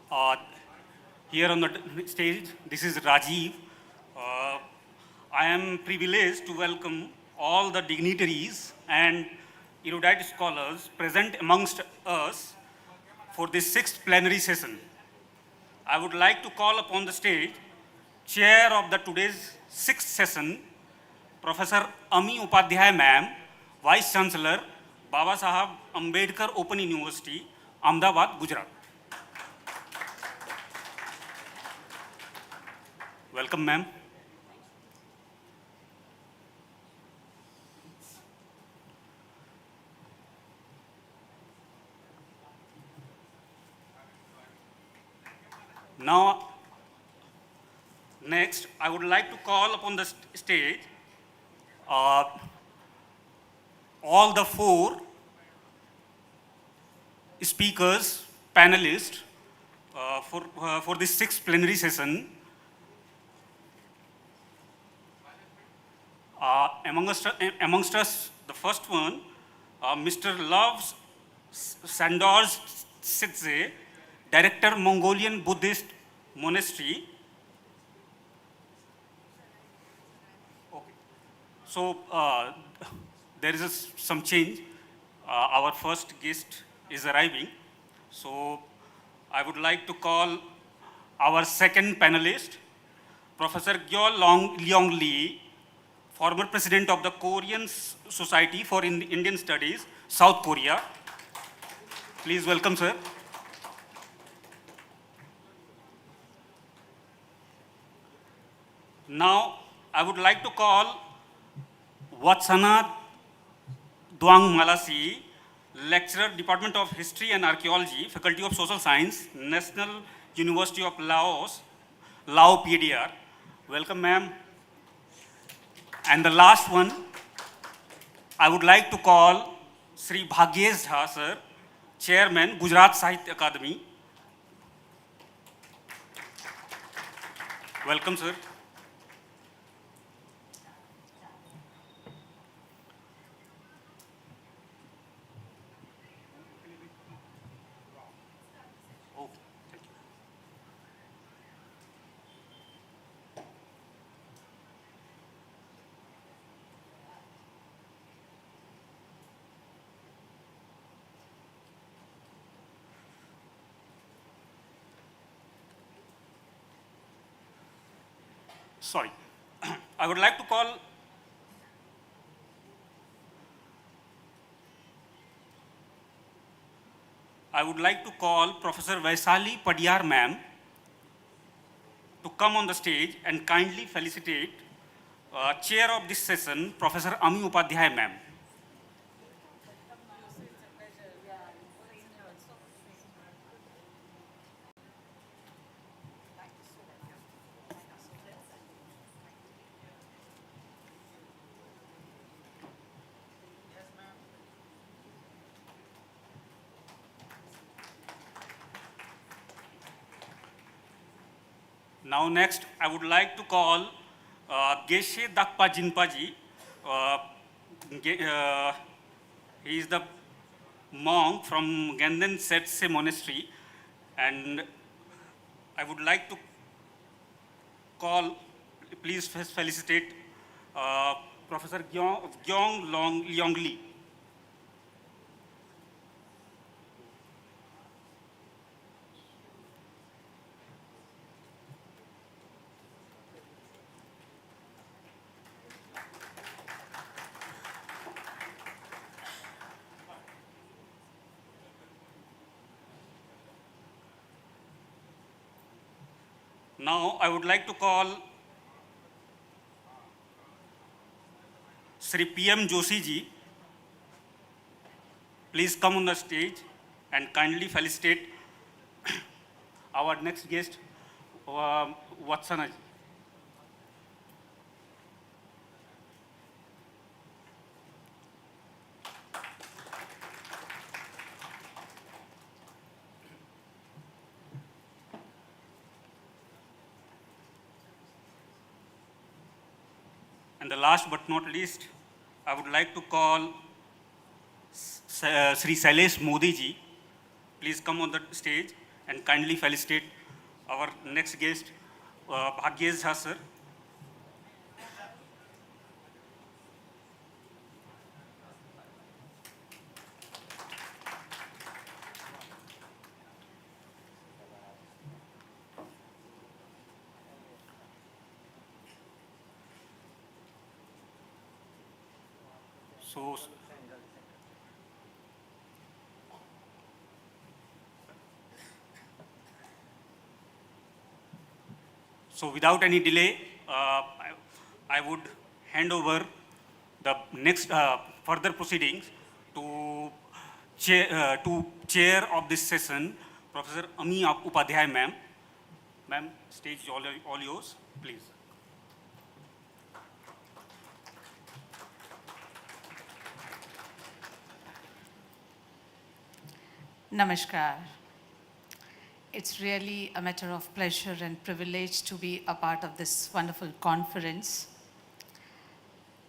Uh, Here on the stage, this is Rajiv. Uh, I am privileged to welcome all the dignitaries and erudite scholars present amongst us for this sixth plenary session. I would like to call upon the stage chair of the today's sixth session, Professor Ami Upadhyay ma'am, Vice Chancellor, Baba Sahab Ambedkar Open University, Ahmedabad, Gujarat. Welcome, ma'am. Now, next, I would like to call upon the stage uh, all the four speakers, panelists for this sixth plenary session. Amongst us, the first one, Mr. Love Sandors Sidze, Director, Mongolian Buddhist Monastery. Okay. So there is some change. Our first guest is arriving. So I would like to call our second panelist, Professor Gyo Leong Lee, former president of the Korean Society for Indian Studies, South Korea. Please welcome, sir. Now, I would like to call Vatsana Duang Malasi, lecturer, Department of History and Archaeology, Faculty of Social Science, National University of Laos, Lao PDR. Welcome, ma'am. And the last one, I would like to call Sri Bhagyesh Jha, sir, Chairman, Gujarat Sahitya Akademi. Welcome, sir. Sorry. I would like to call Professor Vaisali Padiyar ma'am to come on the stage and kindly felicitate chair of this session, Professor Ami Upadhyay ma'am. Now next, I would like to call Geshe Dakpa Jinpa ji. He is the monk from Ganden Setse Monastery, and I would like to call, please felicitate Professor Gyong Leong Lee. Now, I would like to call Sri PM Joshi ji. Please come on the stage and kindly felicitate our next guest, Vatsana ji. And the last but not least, I would like to call Sri Sailesh Modi ji. Please come on the stage and kindly felicitate our next guest, Bhagyesh Jha sir. So, so without any delay, I would hand over the next further proceedings to chair of this session, Professor Ami Upadhyay ma'am. Ma'am, stage is all yours, please. Namaskar. It's really a matter of pleasure and privilege to be a part of this wonderful conference.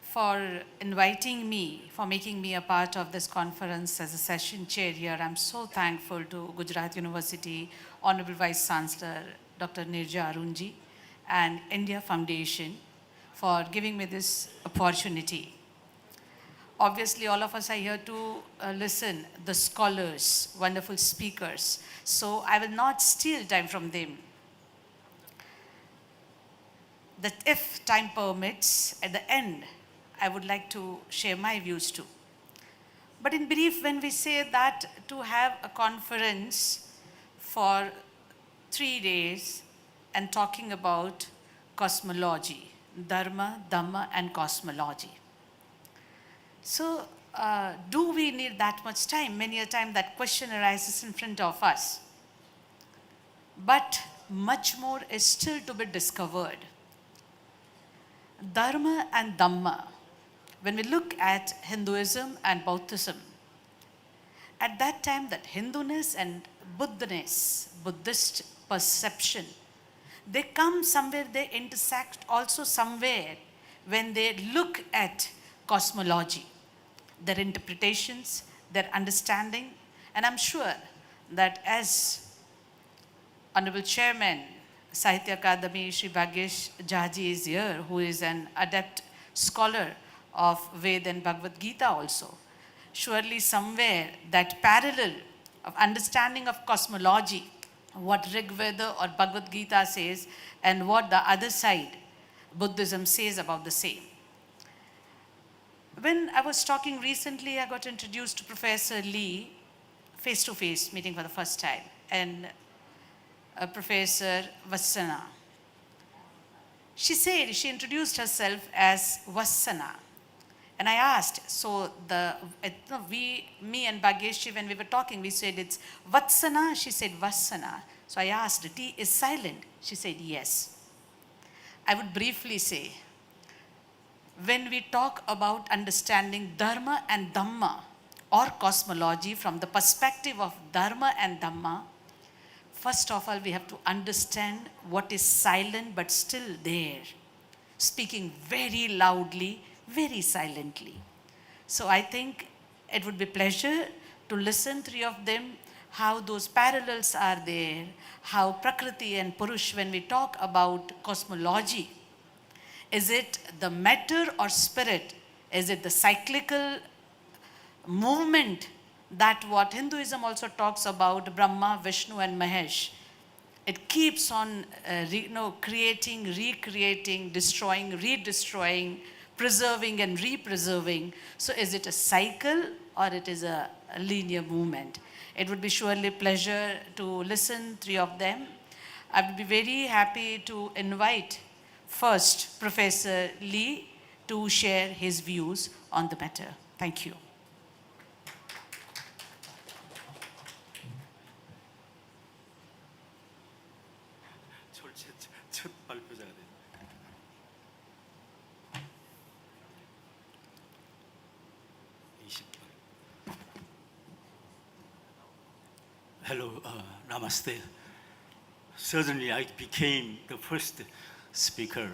For inviting me, for making me a part of this conference as a session chair here, I'm so thankful to Gujarat University, Honorable Vice Chancellor, Dr. Nirja Arunji, and India Foundation for giving me this opportunity. Obviously, all of us are here to listen, the scholars, wonderful speakers. So I will not steal time from them. That if time permits, at the end, I would like to share my views too. But in brief, when we say that to have a conference for 3 days and talking about cosmology, Dharma, Dhamma, and cosmology. So, do we need that much time? Many a time that question arises in front of us. But much more is still to be discovered. Dharma and Dhamma, when we look at Hinduism and Buddhism, at that time that Hinduness and Buddhiness, Buddhist perception, they come somewhere, they intersect also somewhere when they look at cosmology, their interpretations, their understanding, and I'm sure that as Honorable Chairman, Sahitya Akademi, Shri Bhagyesh Jha ji is here, who is an adept scholar of Ved and Bhagavad Gita also. Surely somewhere that parallel of understanding of cosmology, what Rig Veda or Bhagavad Gita says, and what the other side, Buddhism, says about the same. When I was talking recently, I got introduced to Professor Lee, face-to-face meeting for the first time, and Professor Vassana. She said, she introduced herself as Vassana. And I asked, so me and Bhagyesh, when we were talking, we said it's Vatsana, she said Vassana. So I asked, T is silent? She said yes. I would briefly say, when we talk about understanding Dharma and Dhamma or cosmology from the perspective of Dharma and Dhamma, first of all, we have to understand what is silent but still there, speaking very loudly, very silently. So I think it would be pleasure to listen, three of them, how those parallels are there, how Prakriti and Purush, when we talk about cosmology, is it the matter or spirit? Is it the cyclical movement that what Hinduism also talks about, Brahma, Vishnu and Mahesh? It keeps on creating, recreating, destroying, redestroying, preserving and re-preserving. So is it a cycle or it is a linear movement? It would be surely a pleasure to listen, three of them. I would be very happy to invite first Professor Lee to share his views on the matter. Thank you. Hello, Namaste. Certainly, I became the first speaker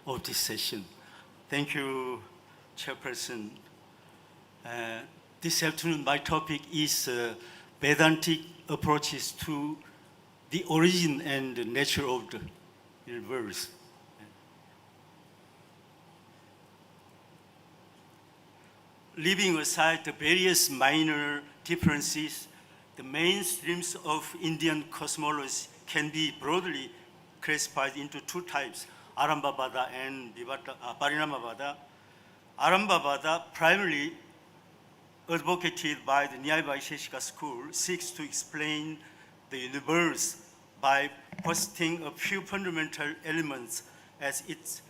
of this session. Thank you, Chairperson. This afternoon, my topic is Vedantic approaches to the origin and the nature of the universe. Leaving aside the various minor differences, the main streams of Indian cosmology can be broadly classified into two types, Arambabada and Parinamabada. Arambabada, primarily advocated by the Nyaya Vaisheshika school, seeks to explain the universe by positing a few fundamental elements as its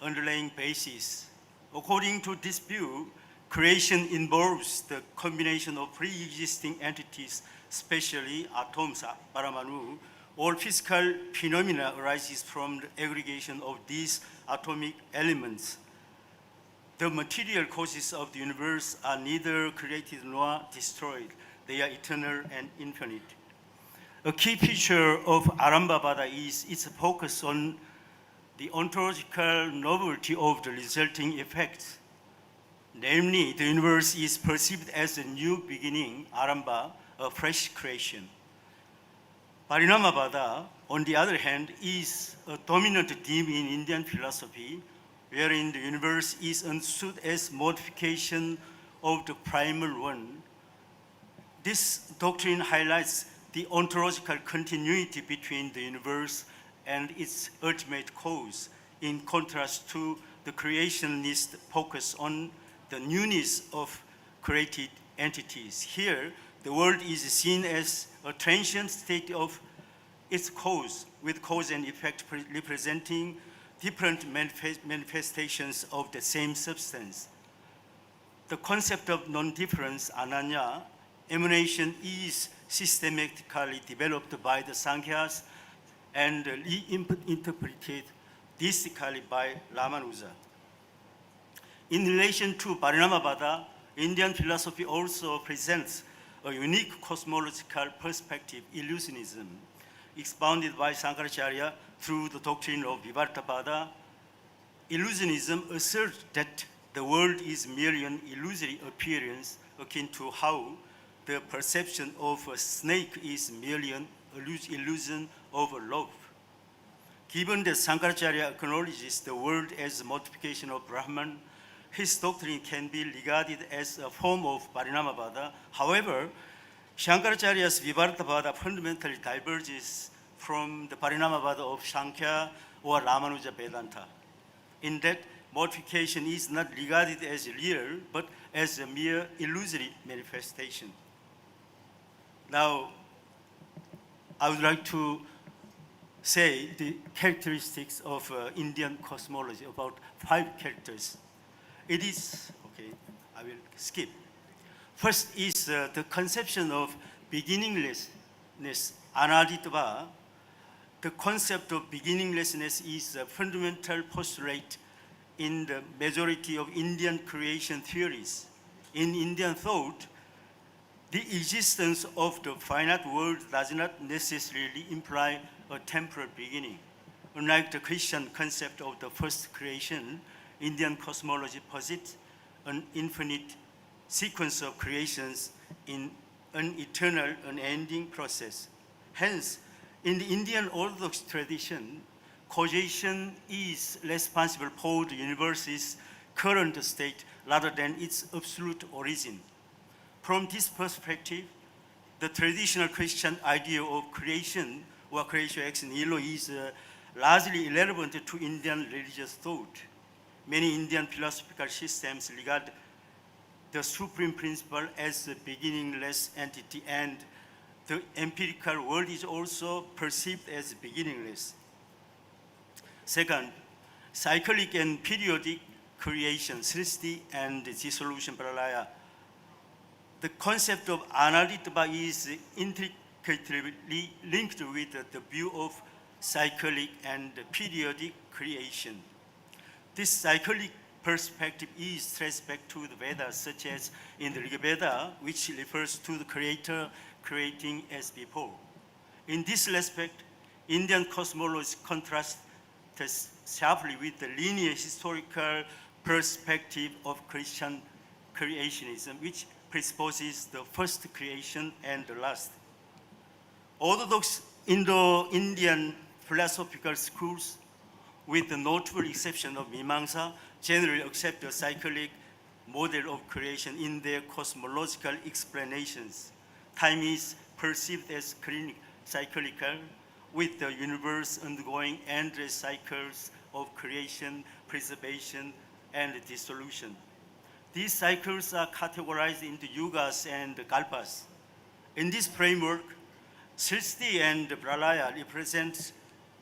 underlying basis. According to this view, creation involves the combination of pre-existing entities, especially atoms, paramanu. All physical phenomena arises from the aggregation of these atomic elements. The material causes of the universe are neither created nor destroyed. They are eternal and infinite. A key feature of Arambabada is its focus on the ontological novelty of the resulting effects. Namely, the universe is perceived as a new beginning, Aramba, a fresh creation. Parinamabada, on the other hand, is a dominant theme in Indian philosophy, wherein the universe is understood as modification of the primal one. This doctrine highlights the ontological continuity between the universe and its ultimate cause, in contrast to the creationist focus on the newness of created entities. Here, the world is seen as a transient state of its cause, with cause and effect representing different manifestations of the same substance. The concept of non-difference, ananya, emanation, is systematically developed by the Sankhya's and reinterpreted deistically by Ramanuja. In relation to Parinamabada, Indian philosophy also presents a unique cosmological perspective, illusionism, expounded by Shankaracharya through the doctrine of Vivartabhada. Illusionism asserts that the world is merely an illusory appearance, akin to how the perception of a snake is merely an illusion of a loaf. Given that Shankaracharya acknowledges the world as a multiplication of Brahman, his doctrine can be regarded as a form of Parinamabada. However, Shankaracharya's Vivartabhada fundamentally diverges from the Parinamabada of Sankhya or Ramanuja Vedanta, in that multiplication is not regarded as real, but as a mere illusory manifestation. Now, I would like to say the characteristics of Indian cosmology, about 5 characters. It is, okay, I will skip. First is the conception of beginninglessness, anaditva. The concept of beginninglessness is a fundamental postulate in the majority of Indian creation theories. In Indian thought, the existence of the finite world does not necessarily imply a temporal beginning. Unlike the Christian concept of the first creation, Indian cosmology posits an infinite sequence of creations in an eternal, unending process. Hence, in the Indian Orthodox tradition, causation is responsible for the universe's current state rather than its absolute origin. From this perspective, the traditional Christian idea of creation or creatio ex nihilo is largely irrelevant to Indian religious thought. Many Indian philosophical systems regard the supreme principle as a beginningless entity, and the empirical world is also perceived as beginningless. Second, cyclic and periodic creation, srishti and dissolution, pralaya. The concept of anaditva is intricately linked with the view of cyclic and periodic creation. This cyclic perspective is traced back to the Vedas, such as in the Rig Veda, which refers to the creator creating as before. In this respect, Indian cosmology contrasts sharply with the linear historical perspective of Christian creationism, which presupposes the first creation and the last. Orthodox Indo-Indian philosophical schools, with the notable exception of Mimamsa, generally accept the cyclic model of creation in their cosmological explanations. Time is perceived as cyclical, with the universe undergoing endless cycles of creation, preservation, and dissolution. These cycles are categorized into yugas and kalpas. In this framework, Srishti and Pralaya represent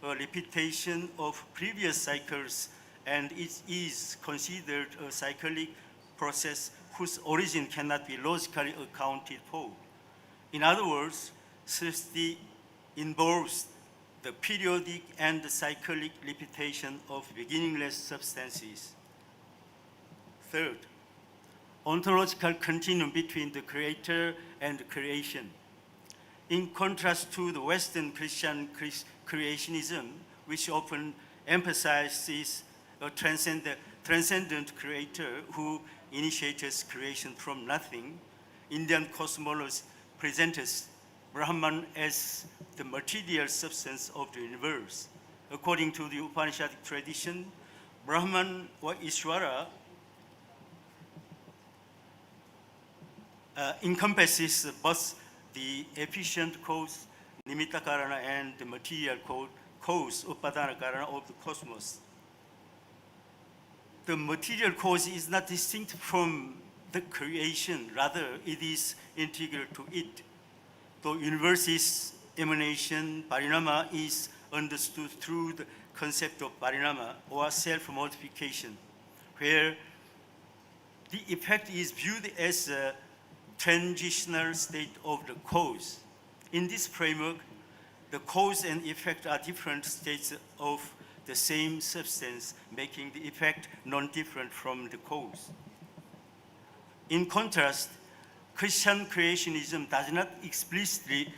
a repetition of previous cycles, and it is considered a cyclic process whose origin cannot be logically accounted for. In other words, Srishti involves the periodic and cyclic repetition of beginningless substances. Third, ontological continuum between the creator and creation. In contrast to the Western Christian creationism, which often emphasizes a transcendent creator who initiates creation from nothing, Indian cosmology presents Brahman as the material substance of the universe. According to the Upanishadic tradition, Brahman or Ishvara encompasses both the efficient cause, nimitta karana, and the material cause, upadana karana, of the cosmos. The material cause is not distinct from the creation, rather it is integral to it. The universe's emanation, parinama, is understood through the concept of parinama, or self-modification, where the effect is viewed as a transitional state of the cause. In this framework, the cause and effect are different states of the same substance, making the effect non-different from the cause. In contrast, Christian creationism does not explicitly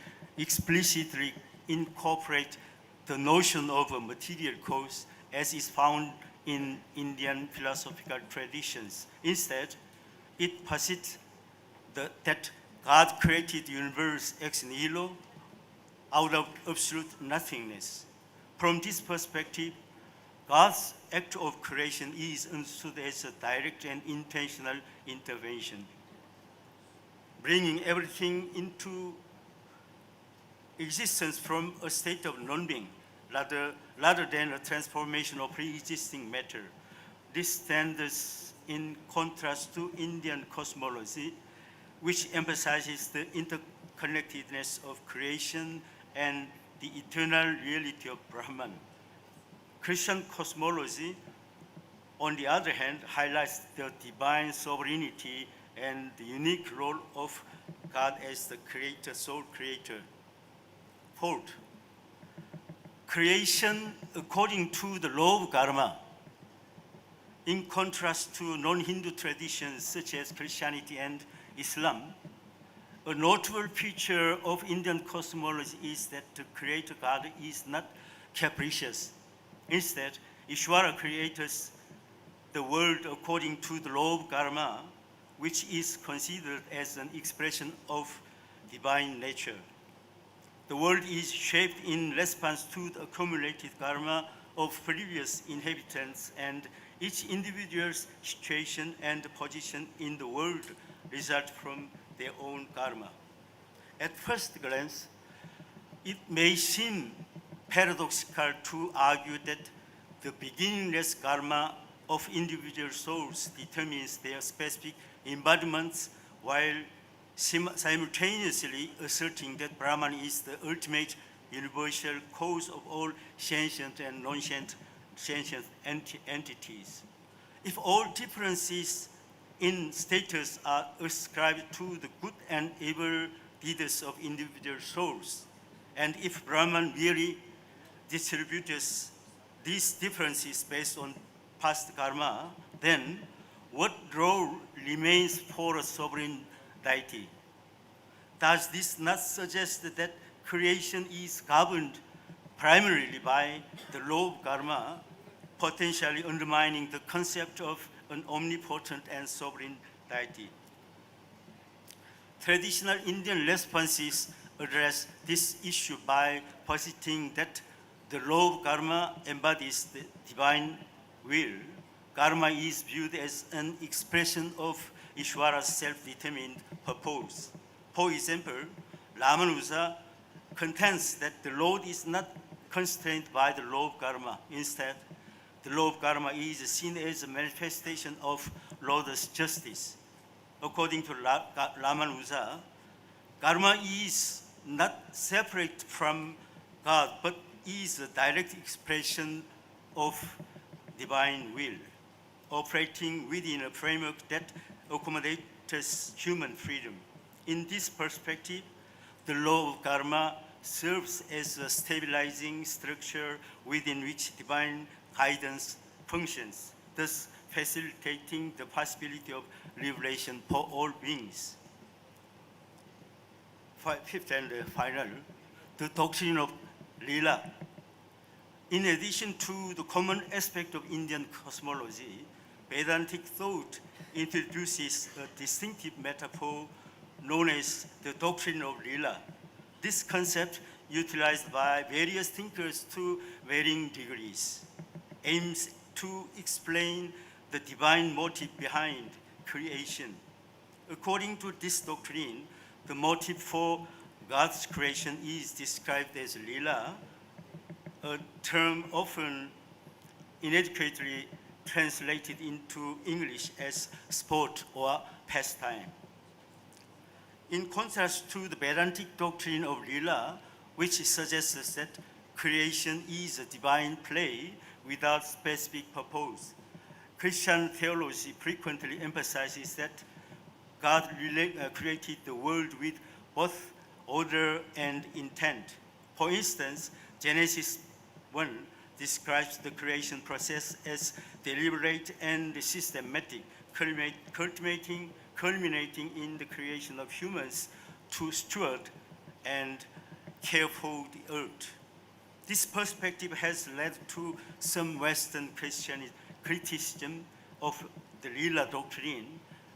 incorporate the notion of a material cause as is found in Indian philosophical traditions. Instead, it posits that God created the universe ex nihilo, out of absolute nothingness. From this perspective, God's act of creation is understood as a direct and intentional intervention, bringing everything into existence from a state of non-being, rather than a transformation of pre-existing matter. This stands in contrast to Indian cosmology, which emphasizes the interconnectedness of creation and the eternal reality of Brahman. Christian cosmology, on the other hand, highlights the divine sovereignty and the unique role of God as the creator, sole creator. Fourth, creation according to the law of karma. In contrast to non-Hindu traditions such as Christianity and Islam, a notable feature of Indian cosmology is that the creator God is not capricious. Instead, Ishvara creates the world according to the law of karma, which is considered as an expression of divine nature. The world is shaped in response to the accumulated karma of previous inhabitants, and each individual's situation and position in the world result from their own karma. At first glance, it may seem paradoxical to argue that the beginningless karma of individual souls determines their specific embodiments, while simultaneously asserting that Brahman is the ultimate universal cause of all sentient and non-sentient entities. If all differences in status are ascribed to the good and evil deeds of individual souls, and if Brahman really distributes these differences based on past karma, then what role remains for a sovereign deity? Does this not suggest that creation is governed primarily by the law of karma, potentially undermining the concept of an omnipotent and sovereign deity? Traditional Indian responses address this issue by positing that the law of karma embodies the divine will. Karma is viewed as an expression of Ishvara's self-determined purpose. For example, Ramanuja contends that the Lord is not constrained by the law of karma. Instead, the law of karma is seen as a manifestation of Lord's justice. According to Ramanuja, karma is not separate from God, but is a direct expression of divine will, operating within a framework that accommodates human freedom. In this perspective, the law of karma serves as a stabilizing structure within which divine guidance functions, thus facilitating the possibility of liberation for all beings. Fifth and final, the doctrine of Lila. In addition to the common aspect of Indian cosmology, Vedantic thought introduces a distinctive metaphor known as the doctrine of Lila. This concept, utilized by various thinkers to varying degrees, aims to explain the divine motive behind creation. According to this doctrine, the motive for God's creation is described as Lila, a term often inadequately translated into English as sport or pastime. In contrast to the Vedantic doctrine of Lila, which suggests that creation is a divine play without specific purpose, Christian theology frequently emphasizes that God created the world with both order and intent. For instance, Genesis 1 describes the creation process as deliberate and systematic, culminating in the creation of humans to steward and care for the earth. This perspective has led to some Western Christian criticism of the Lila doctrine,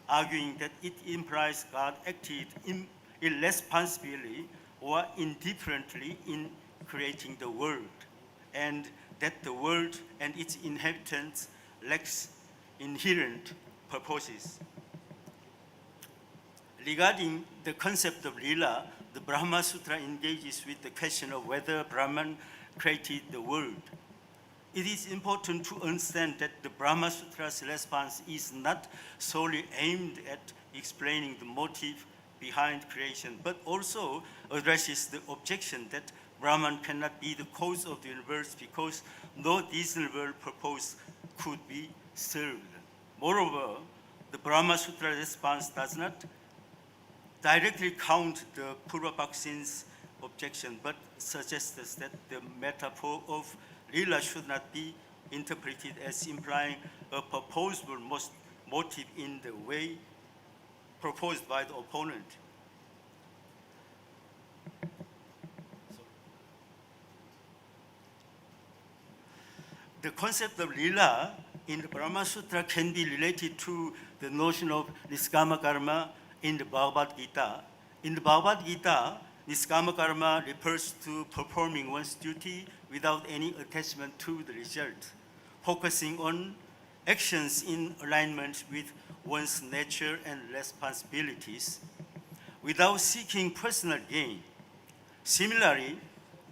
arguing that it implies God acted irresponsibly or indifferently in creating the world, and that the world and its inhabitants lacks inherent purposes. Regarding the concept of Lila, the Brahma Sutra engages with the question of whether Brahman created the world. It is important to understand that the Brahma Sutra's response is not solely aimed at explaining the motive behind creation, but also addresses the objection that Brahman cannot be the cause of the universe because no reasonable purpose could be served. Moreover, the Brahma Sutra response does not directly count the Purvapaksin's objection, but suggests that the metaphor of Lila should not be interpreted as implying a purposeful motive in the way proposed by the opponent. The concept of Lila in the Brahma Sutra can be related to the notion of niskama karma in the Bhagavad Gita. In the Bhagavad Gita, niskama karma refers to performing one's duty without any attachment to the result, focusing on actions in alignment with one's nature and responsibilities without seeking personal gain. Similarly,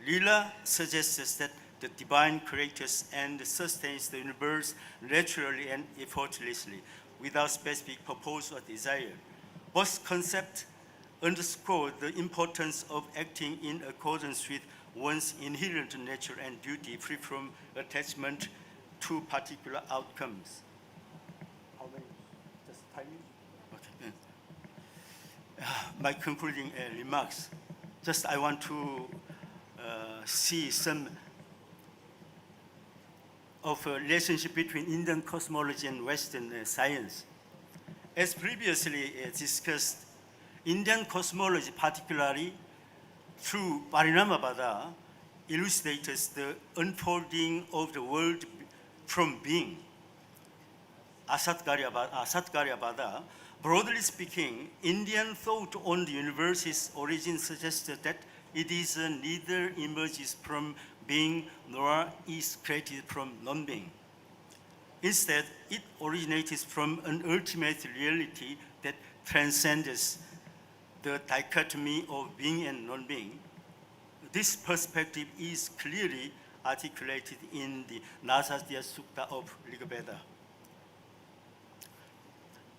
Lila suggests that the divine creates and sustains the universe naturally and effortlessly without specific purpose or desire. Both concepts underscore the importance of acting in accordance with one's inherent nature and duty, free from attachment to particular outcomes. How many? Just timing? Okay. My concluding remarks. Just I want to see some of a relationship between Indian cosmology and Western science. As previously discussed, Indian cosmology, particularly through Parinamavada, elucidates the unfolding of the world from being. Asatkaryavada Broadly speaking, Indian thought on the universe's origin suggested that it is neither emerges from being nor is created from non-being. Instead, it originates from an ultimate reality that transcends the dichotomy of being and non-being. This perspective is clearly articulated in the Nasadiya Sukta of Rigveda.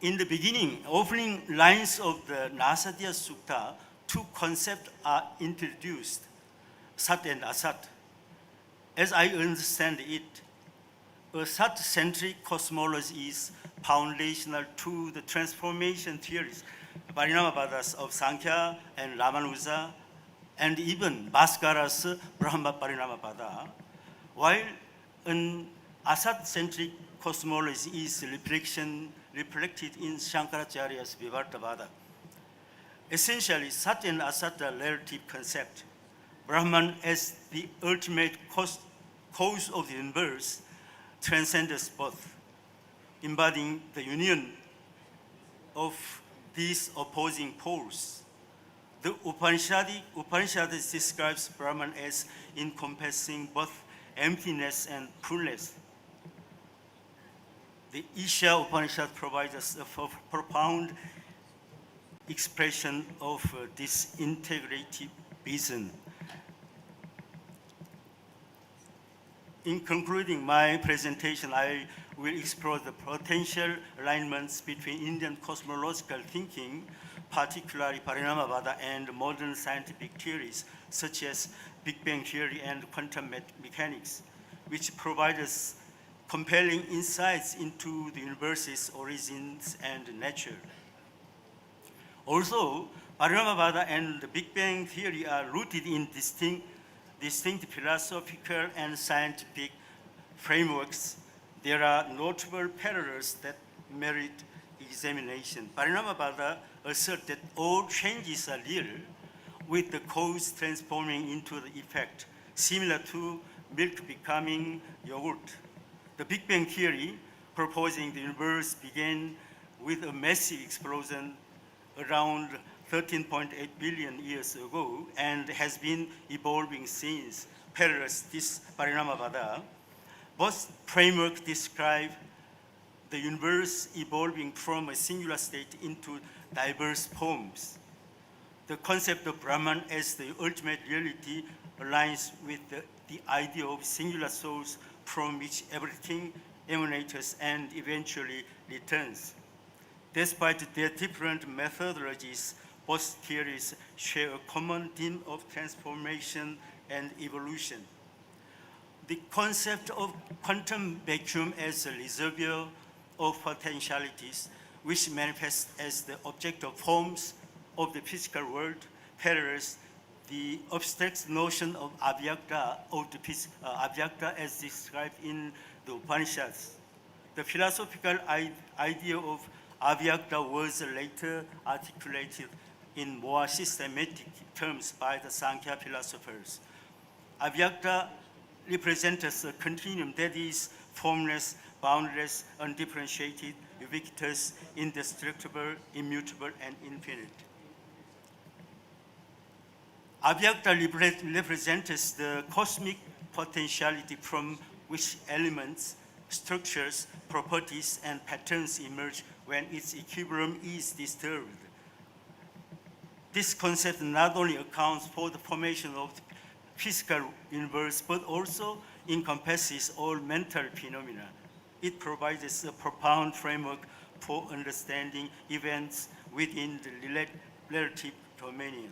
In the beginning, opening lines of the Nasadiya Sukta, two concepts are introduced, Sat and Asat. As I understand it, a Sat-centric cosmology is foundational to the transformation theories, Parinamavadas of Sankhya and Ramanuja, and even Bhaskara's Brahma Parinamapada, while an Asat-centric cosmology is reflected in Shankaracharya's Vivartavada. Essentially, Sat and Asat are relative concept. Brahman as the ultimate cause of the universe transcends both, embodying the union of these opposing poles. The Upanishad describes Brahman as encompassing both emptiness and fullness. The Isha Upanishad provides us a profound expression of this integrative vision. In concluding my presentation, I will explore the potential alignments between Indian cosmological thinking, particularly Parinamavada, and modern scientific theories such as Big Bang theory and quantum mechanics, which provide us compelling insights into the universe's origins and nature. Although Parinamavada and the Big Bang theory are rooted in distinct philosophical and scientific frameworks, there are notable parallels that merit examination. Parinamavada asserts that all changes are real, with the cause transforming into the effect, similar to milk becoming yogurt. The Big Bang theory, proposing the universe began with a massive explosion around 13.8 billion years ago and has been evolving since, parallels this Parinamavada. Both frameworks describe the universe evolving from a singular state into diverse forms. The concept of Brahman as the ultimate reality aligns with the idea of singular source from which everything emanates and eventually returns. Despite their different methodologies, both theories share a common theme of transformation and evolution. The concept of quantum vacuum as a reservoir of potentialities, which manifests as the objective forms of the physical world, parallels the abstract notion of avyakta as described in the Upanishads. The philosophical idea of avyakta was later articulated in more systematic terms by the Sankhya philosophers. Avyakta represents a continuum that is formless, boundless, undifferentiated, ubiquitous, indestructible, immutable, and infinite. Avyakta represents the cosmic potentiality from which elements, structures, properties, and patterns emerge when its equilibrium is disturbed. This concept not only accounts for the formation of the physical universe, but also encompasses all mental phenomena. It provides a profound framework for understanding events within the relative domain.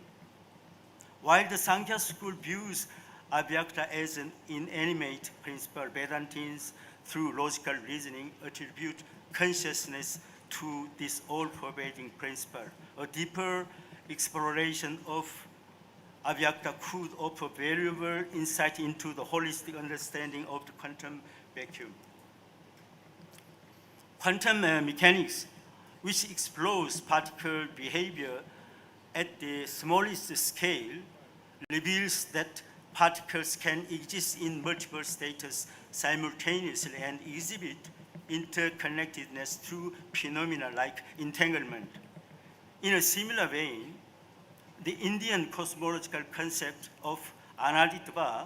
While the Sankhya school views Avyakta as an inanimate principle, Vedantins, through logical reasoning, attribute consciousness to this all-pervading principle. A deeper exploration of Avyakta could offer valuable insight into the holistic understanding of the quantum vacuum. Quantum mechanics, which explores particle behavior at the smallest scale, reveals that particles can exist in multiple states simultaneously and exhibit interconnectedness through phenomena like entanglement. In a similar vein, the Indian cosmological concept of anaditva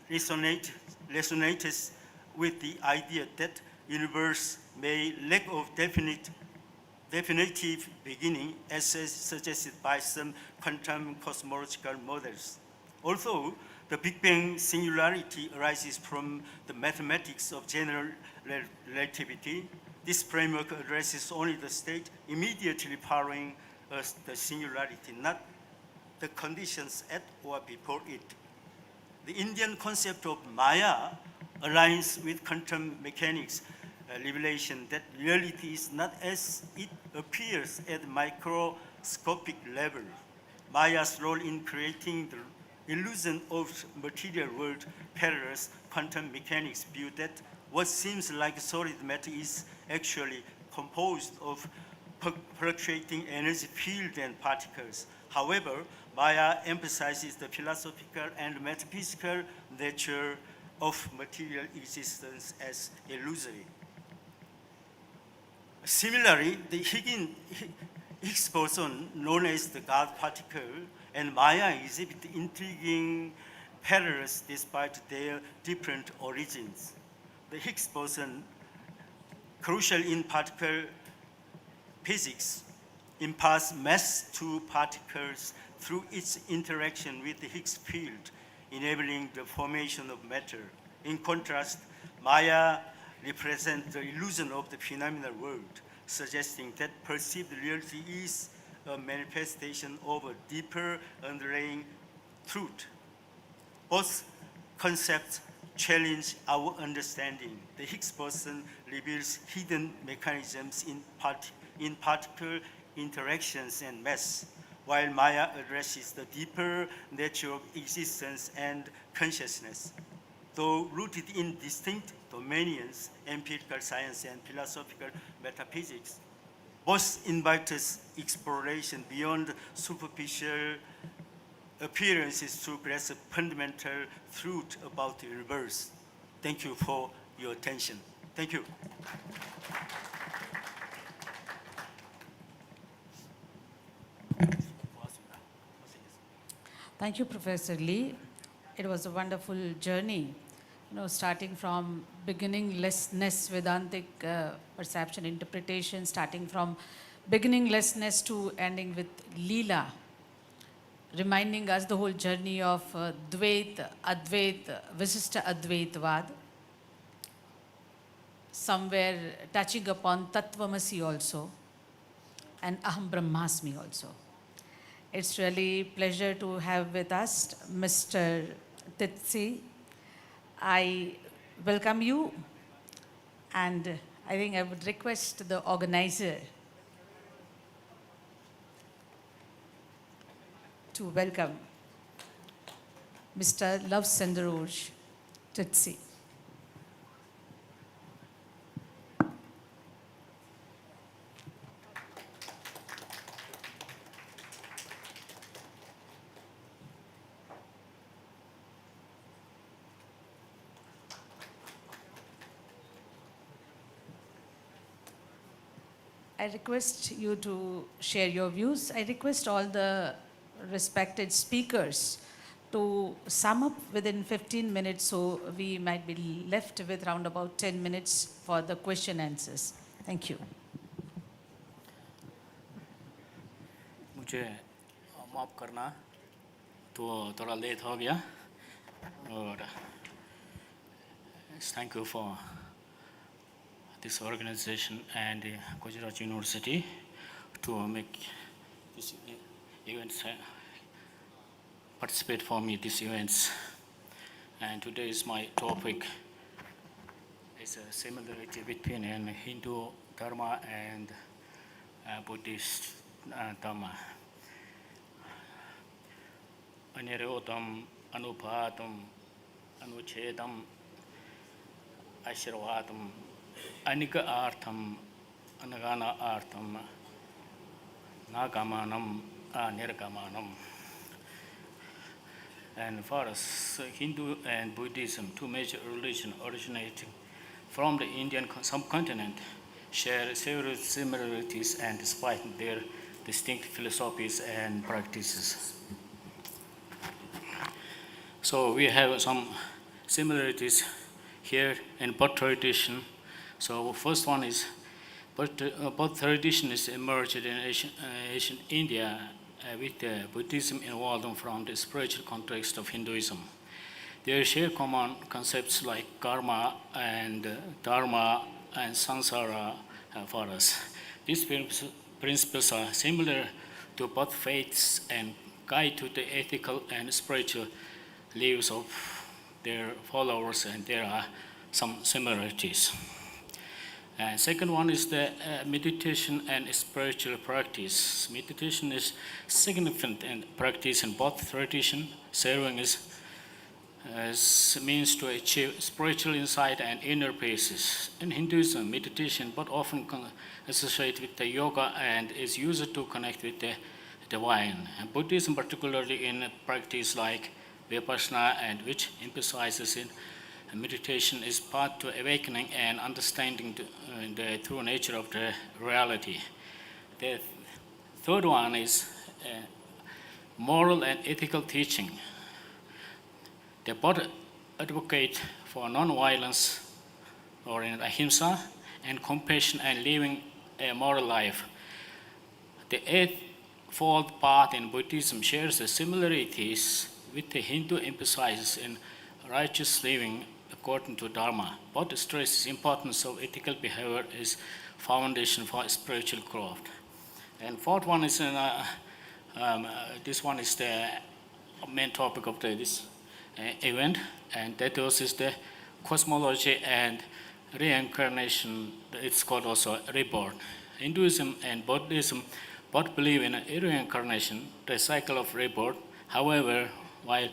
resonates with the idea that universe may lack of definitive beginning, as suggested by some quantum cosmological models. Although the Big Bang singularity arises from the mathematics of general relativity, this framework addresses only the state immediately following the singularity, not the conditions at or before it. The Indian concept of Maya aligns with quantum mechanics revelation that reality is not as it appears at the microscopic level. Maya's role in creating the illusion of material world parallels quantum mechanics view that what seems like solid matter is actually composed of fluctuating energy field and particles. However, Maya emphasizes the philosophical and metaphysical nature of material existence as illusory. Similarly, the Higgs boson, known as the God particle, and Maya exhibit intriguing parallels despite their different origins. The Higgs boson, crucial in particle physics, imparts mass to particles through its interaction with the Higgs field, enabling the formation of matter. In contrast, Maya represents the illusion of the phenomenal world, suggesting that perceived reality is a manifestation of a deeper underlying truth. Both concepts challenge our understanding. The Higgs boson reveals hidden mechanisms in particle interactions and mass, while Maya addresses the deeper nature of existence and consciousness. Though rooted in distinct domains, empirical science and philosophical metaphysics, both invite us exploration beyond superficial appearances to grasp fundamental truth about the universe. Thank you for your attention. Thank you. Thank you, Professor Lee. It was a wonderful journey, starting from beginninglessness, Vedantic perception, interpretation, starting from beginninglessness to ending with Leela, reminding us the whole journey of Dvait, Advait, Visishta Advaitvad, somewhere touching upon Tattvamasi also, and Aham Brahmasmi also. It's really a pleasure to have with us Mr. Titsi. I welcome you, and I think I would request the organizer to welcome Mr. Love Sendaroj Titsi. I request you to share your views. I request all the respected speakers to sum up within 15 minutes, so we might be left with around about 10 minutes for the question answers. Thank you. मुझे माफ़ करना तो थोड़ा late हो गया और thank you for this organization and Gujarat University to make this event, participate for me these events. And today is my topic. It's a similarity between Hindu Dharma and Buddhist Dhamma. Anirodham, Anubhadam, Anuchedam, Ashirvadam, Anika Artham, Anagana Artham, Nagamanam, Nirgamanam. And for us, Hindu and Buddhism, two major religions originating from the Indian subcontinent share several similarities and despite their distinct philosophies and practices. So we have some similarities here in both tradition. So first one is both tradition is emerged in ancient India with Buddhism evolving from the spiritual context of Hinduism. They share common concepts like karma and dharma and samsara for us. These principles are similar to both faiths and guide to the ethical and spiritual lives of their followers, and there are some similarities. And second one is the meditation and spiritual practice. Meditation is significant in practice in both tradition, serving as means to achieve spiritual insight and inner peace. In Hinduism, meditation but often associated with the yoga and is used to connect with the divine. And Buddhism, particularly in practice like Vipassana, and which emphasizes in meditation, is path to awakening and understanding the true nature of the reality. The third one is moral and ethical teaching. They both advocate for non-violence or in ahimsa and compassion and living a moral life. The eightfold path in Buddhism shares the similarities with the Hindu emphasis in righteous living according to Dharma. Both stress the importance of ethical behavior as foundation for spiritual growth. And fourth one is this one is the main topic of this event, and that is the cosmology and reincarnation. It's called also rebirth. Hinduism and Buddhism both believe in reincarnation, the cycle of rebirth. However, while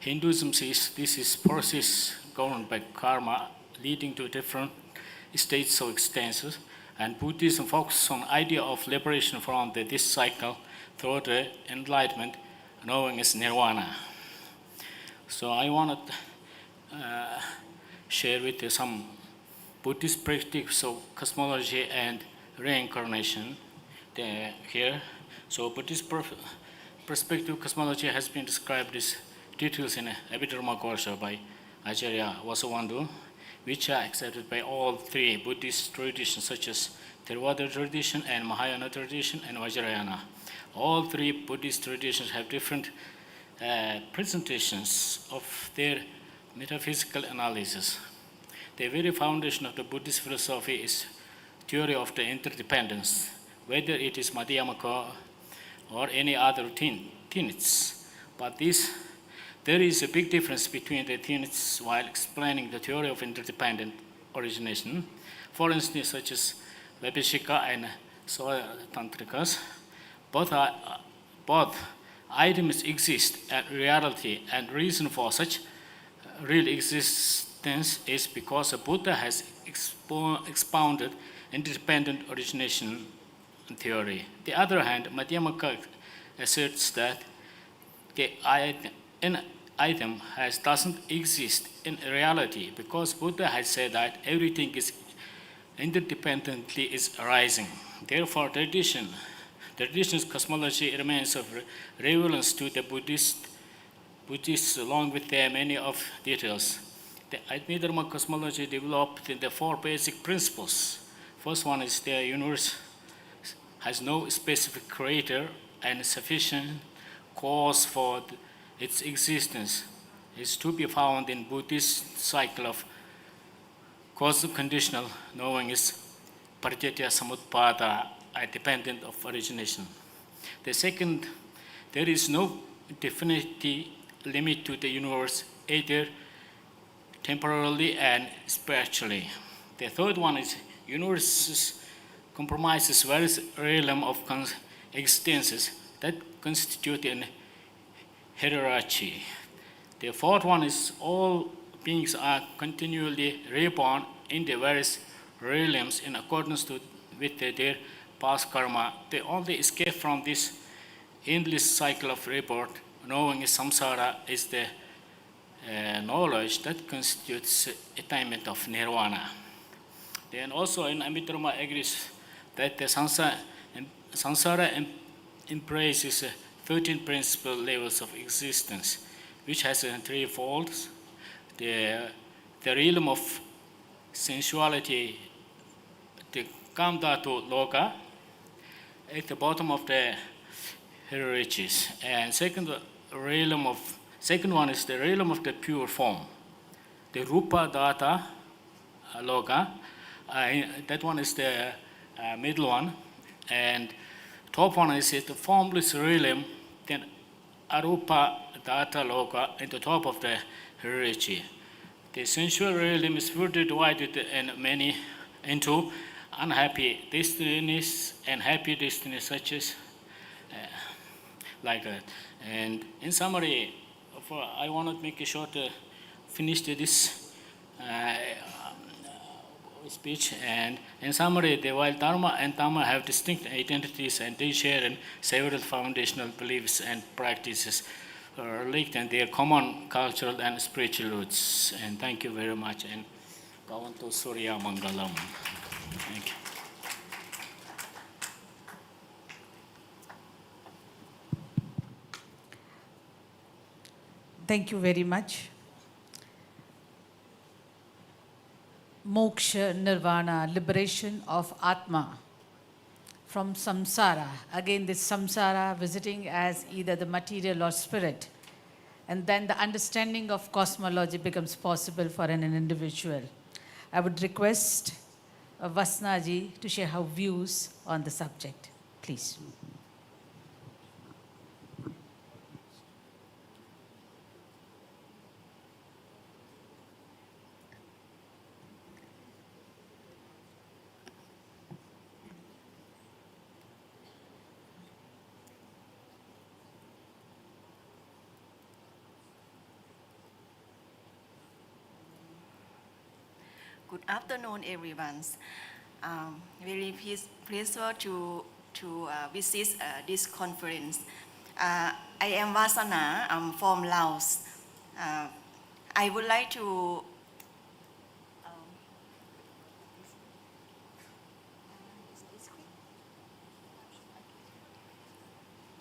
Hinduism sees this is process governed by karma, leading to different states of existence, and Buddhism focuses on the idea of liberation from this cycle through the enlightenment, known as nirvana. So I want to share with you some Buddhist practices of cosmology and reincarnation here. So Buddhist perspective cosmology has been described as details in Abhidharma Kosa by Acharya Vasubandhu, which are accepted by all three Buddhist traditions such as Theravada tradition and Mahayana tradition and Vajrayana. All three Buddhist traditions have different presentations of their metaphysical analysis. The very foundation of the Buddhist philosophy is theory of the interdependence, whether it is Madhyamaka or any other tenets. But there is a big difference between the tenets while explaining the theory of interdependent origination. For instance, such as Vaibhashika and Tantrikas, both items exist and reality, and reason for such real existence is because the Buddha has expounded independent origination theory. On the other hand, Madhyamaka asserts that the item doesn't exist in reality because Buddha has said that everything is interdependently is arising. Therefore, tradition's cosmology remains of relevance to the Buddhists along with their many of details. The Ahmedabad cosmology developed in the four basic principles. First one is the universe has no specific creator and sufficient cause for its existence is to be found in Buddhist cycle of causal conditional, known as Parijatya Samutpada, a dependent of origination. The second, there is no definite limit to the universe, either temporally and spiritually. The third one is universe comprises various realms of existences that constitute an hierarchy. The fourth one is all beings are continually reborn in the various realms in accordance with their past karma. They only escape from this endless cycle of rebirth, knowing samsara is the knowledge that constitutes attainment of nirvana. Then also in Ahmedabad agrees that the samsara embraces 13 principal levels of existence, which has three folds. The realm of sensuality, the Kamdhatu Loka, at the bottom of the riches. And second one is the realm of the pure form, the Rupa Dhata Loka. That one is the middle one. And top one is the formless realm, then Arupa Dhata Loka at the top of the hierarchy. The sensual realm is further divided into unhappy destinies and happy destinies, such as like that. And in summary, I want to make a short finish to this speech. And in summary, while Dharma and Dhamma have distinct identities and they share several foundational beliefs and practices linked in their common cultural and spiritual roots. And thank you very much. And Kavanto Surya Mangalam. Thank you. Thank you very much. Moksha, Nirvana, liberation of Atma from samsara. Again, this samsara visiting as either the material or spirit. And then the understanding of cosmology becomes possible for an individual. I would request Vasna ji to share her views on the subject, please. Good afternoon, everyone. Very pleased to visit this conference. I am Vasana. I'm from Laos. I would like to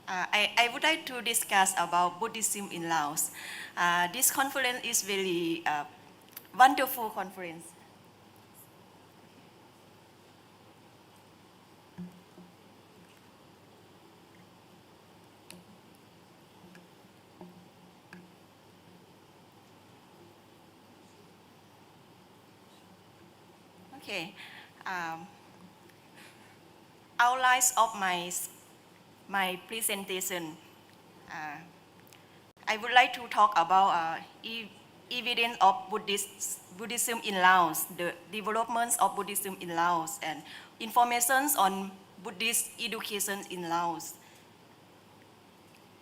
I would like to discuss about Buddhism in Laos. This conference is very wonderful conference. Okay. Outlines of my presentation. I would like to talk about evidence of Buddhism in Laos, the developments of Buddhism in Laos, and information on Buddhist education in Laos.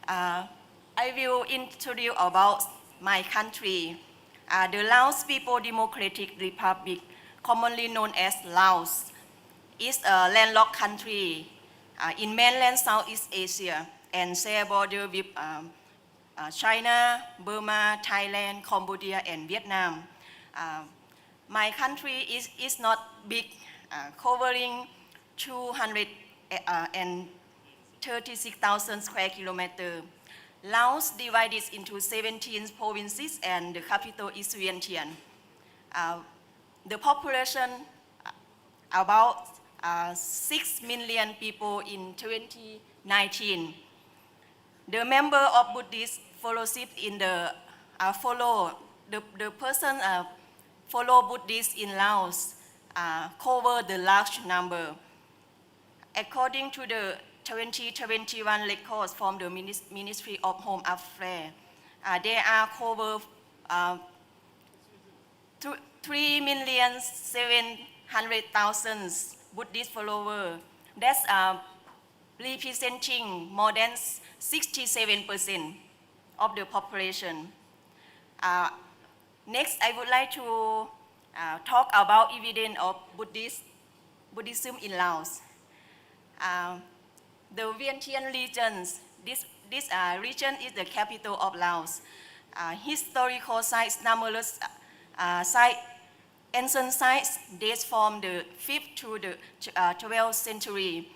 I will introduce about my country, the Laos People's Democratic Republic, commonly known as Laos, is a landlocked country in mainland Southeast Asia and share border with China, Burma, Thailand, Cambodia, and Vietnam. My country is not big, covering 236,000 square kilometers. Laos divided into 17 provinces and the capital is Vientiane. The population about 6 million people in 2019. The member of Buddhist fellowship in the follow Buddhists in Laos cover the large number. According to the 2021 records from the Ministry of Home Affairs, there are cover 3,700,000 Buddhist followers. That's representing more than 67% of the population. Next, I would like to talk about evidence of Buddhism in Laos. The Vientiane region, this region is the capital of Laos. Historical sites, numerous sites Ancient sites date from the 5th to the 12th century.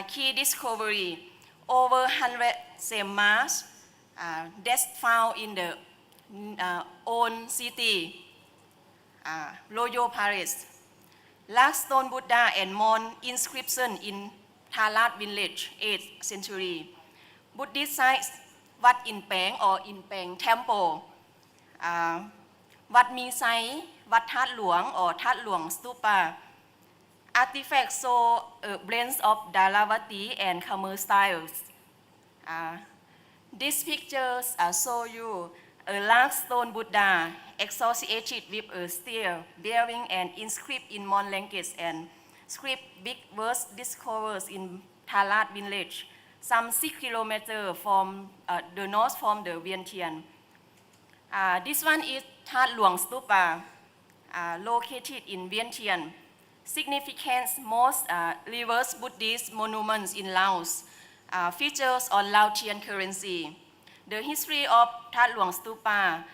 Key discovery, over 100 same mass that's found in the own city, Royal Paris. Large stone Buddha and Mon inscription in Thalat village, 8th century. Buddhist sites, Wat In Peng or In Peng Temple, Wat Mi Sai, Wat That Luang or That Luang Stupa. Artifacts show a blend of Dharavati and Khmer styles. These pictures show you a large stone Buddha associated with a steer bearing an inscription in Mon language and script big verse discovered in Thalat village, some 6 kilometers from the north from the Vientiane. This one is That Luang Stupa, located in Vientiane. Significant most reverse Buddhist monuments in Laos, features on Laotian currency. The history of That Luang Stupa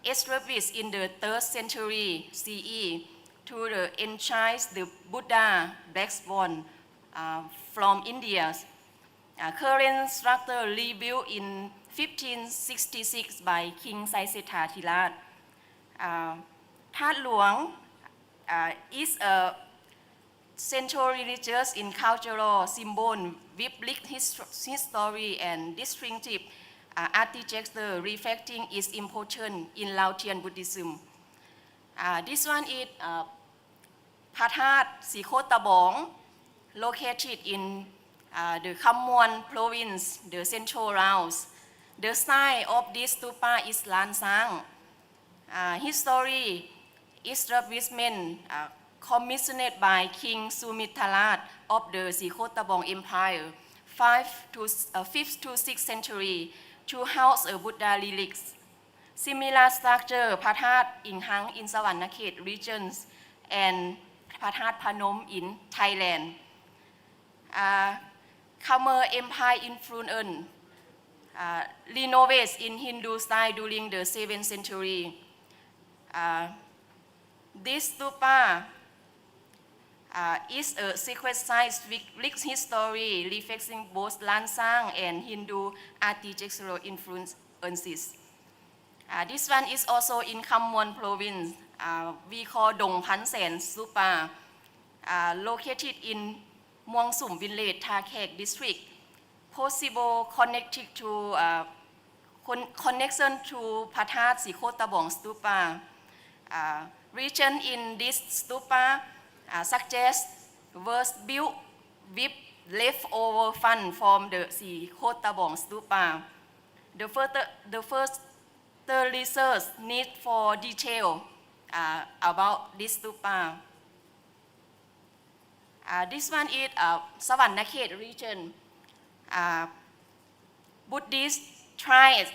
established in the 3rd century CE to the entice the Buddha black swan from India. Current structure rebuilt in 1566 by King Saiseta Thirat. That Luang is a central religious and cultural symbol with rich history and distinctive architecture reflecting its importance in Laotian Buddhism. This one is Phat Sikhotabong, located in the Kham Muan province, the central Laos. The site of this stupa is Lan Sang. History establishment commissioned by King Sumitharat of the Sikhotabong Empire, 5th to 6th century, to house a Buddha relics. Similar structure Phat Inhang in Savannakhet regions and Phat Phanom in Thailand. Khmer Empire influence renovated in Hindu style during the 7th century. This stupa is a secret site with rich history reflecting both Lansang and Hindu architectural influences. This one is also in Kham Muan province. We call Dong Phan Sen stupa, located in Muang Sum village, Tha Khek district. Possible connection to Phat Sikhotabong stupa. Region in this stupa suggests was built with leftover fund from the Sikhotabong stupa. The first research need for detail about this stupa. This one is Savannakhet region. Buddhist tried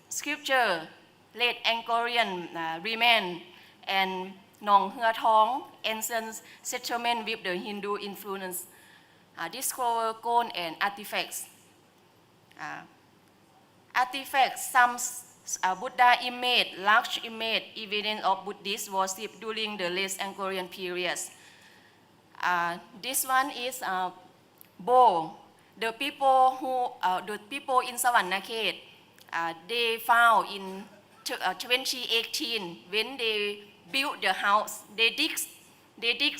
sculpture, late Angkorian remain, and Nong Hua Thong, ancient settlement with the Hindu influence, discover gold and artifacts. Artifacts, some Buddha image, large image, evidence of Buddhist worship during the late Angkorian period. This one is Bo. The people in Savannakhet, they found in 2018 when they built the house. They dig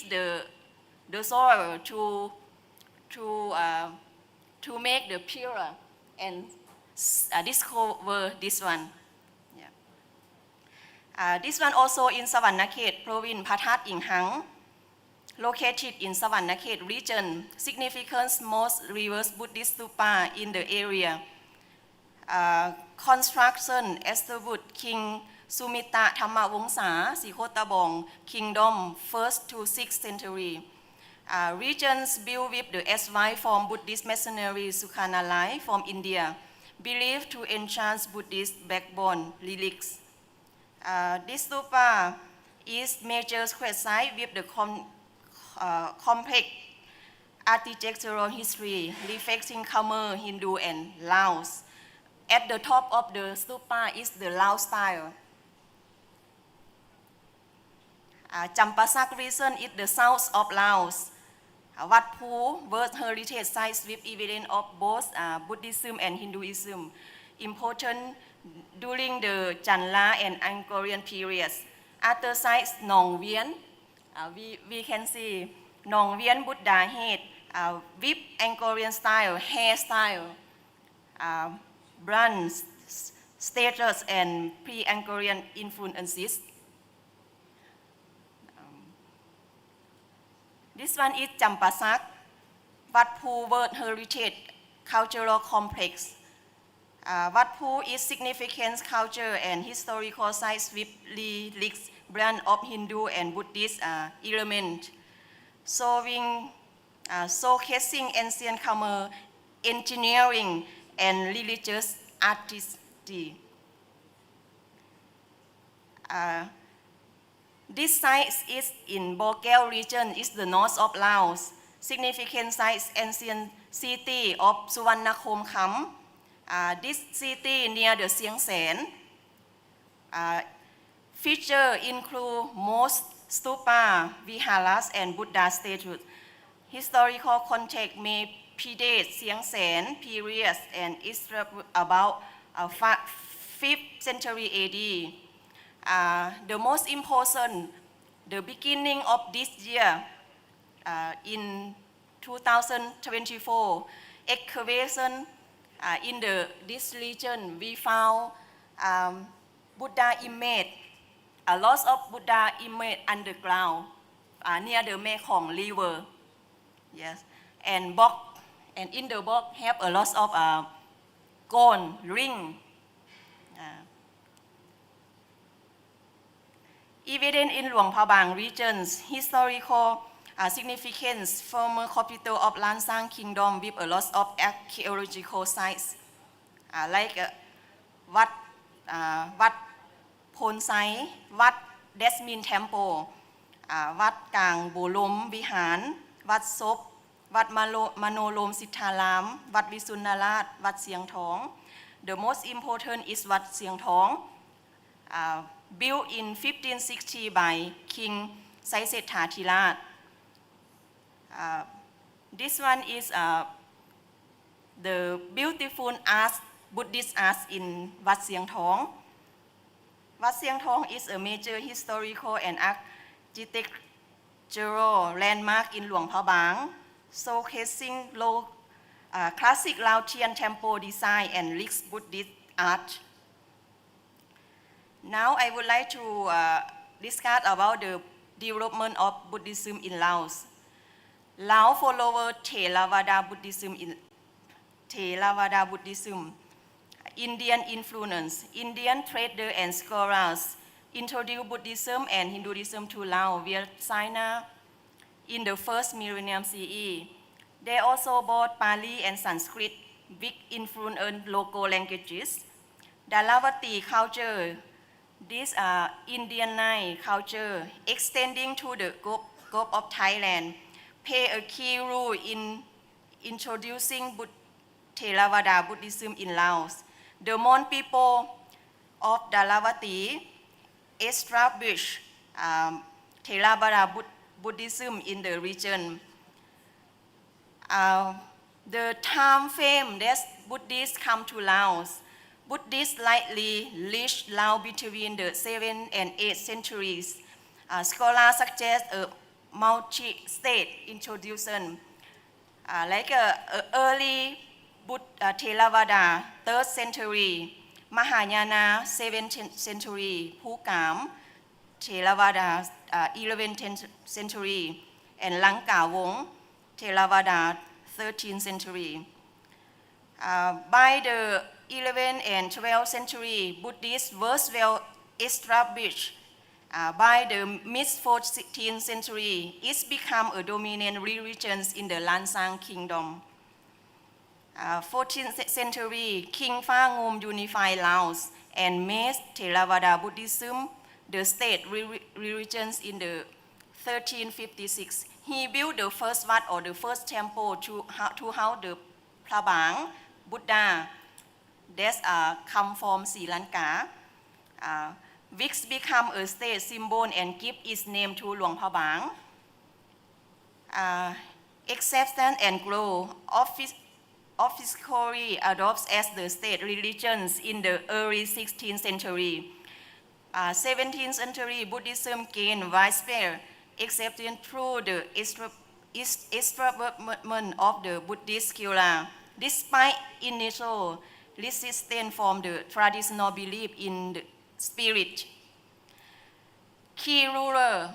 the soil to make the pillar and discover this one. Yeah. This one also in Savannakhet province, Phat Inhang, located in Savannakhet region, significant most reverse Buddhist stupa in the area. Construction established King Sumita Thamma Wongsa, Sikhotabong Kingdom, 1st to 6th century. Regions built with the advice from Buddhist missionary Sukhanalai from India, believed to enhance Buddhist backbone relics. This stupa is major square site with the complex architectural history reflecting Khmer, Hindu, and Laos. At the top of the stupa is the Lao style. Champasak region is the south of Laos. Wat Phu World Heritage Sites with evidence of both Buddhism and Hinduism, important during the Chanla and Angkorian periods. Other sites, Nong Vien, we can see Nong Vien Buddha head with Angkorian style, hairstyle, bronze status and pre-Angkorian influences. This one is Champasak, Wat Phu World Heritage Cultural Complex. Wat Phu is significant culture and historical sites with relics blend of Hindu and Buddhist elements, showcasing ancient Khmer engineering and religious artistry. This site is in Bogel region, is the north of Laos. Significant sites, ancient city of Suvarnakhom Kham. This city near the Sieng Sen. Features include most stupa, viharas, and Buddha statues. Historical context may predate Sieng Sen periods and is about 5th century AD. The most important, the beginning of this year, in 2024, excavation in this region, we found Buddha image, a lot of Buddha image underground near the Mekong River. Yes, and in the box have a lot of gold ring. Evident in Luang Prabang regions, historical significance, former capital of Lansang Kingdom with a lot of archaeological sites, like Wat Phon Sai, Wat Desmin Temple, Wat Kang Bolom Vihan, Wat Sop, Wat Manolom Sitharam, Wat Visunarat, Wat Sieng Thong. The most important is Wat Sieng Thong, built in 1560 by King Saisetha Thirat. This one is the beautiful art, Buddhist art in Wat Sieng Thong. Wat Sieng Thong is a major historical and architectural landmark in Luang Prabang, showcasing classic Laotian temple design and rich Buddhist art. Now I would like to discuss about the development of Buddhism in Laos. Laos follows Theravada Buddhism. Indian influence. Indian traders and scholars introduced Buddhism and Hinduism to Laos via China in the first millennium CE. They also brought Pali and Sanskrit with influenced local languages. Dharavati culture. This Indianized culture extending to the Gulf of Thailand play a key role in introducing Theravada Buddhism in Laos. The Mon people of Dharavati established Theravada Buddhism in the region. The time frame that Buddhists come to Laos, Buddhists likely reached Laos between the 7th and 8th centuries. Scholars suggest a multi-state introduction, like early Theravada, 3rd century, Mahayana, 7th century, Phukam, Theravada, 11th century, and Langkawong, Theravada, 13th century. By the 11th and 12th century, Buddhism was well established. By the mid-14th century, it became a dominant religion in the Lansang Kingdom. 14th century, King Phangum unified Laos and made Theravada Buddhism the state religion in the 1356. He built the first wat or the first temple to house the Prabang Buddha that come from Sri Lanka. which become a state symbol and give its name to Luang Prabang. Acceptance and growth officially adopted as the state religions in the early 16th century. 17th century Buddhism gained widespread acceptance through the establishment of the Buddhist school, despite initial resistance from the traditional belief in the spirit. Key ruler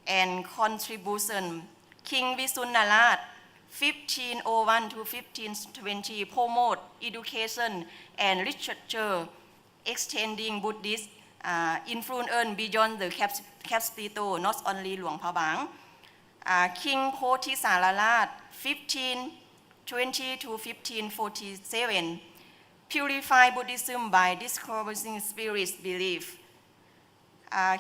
and contribution: King Visunarat, 1501 to 1520, promote education and literature, extending Buddhist influence beyond the capital, not only Luang Prabang. King Bodhisaralat, 1520 to 1547, purify Buddhism by discovering spirit belief.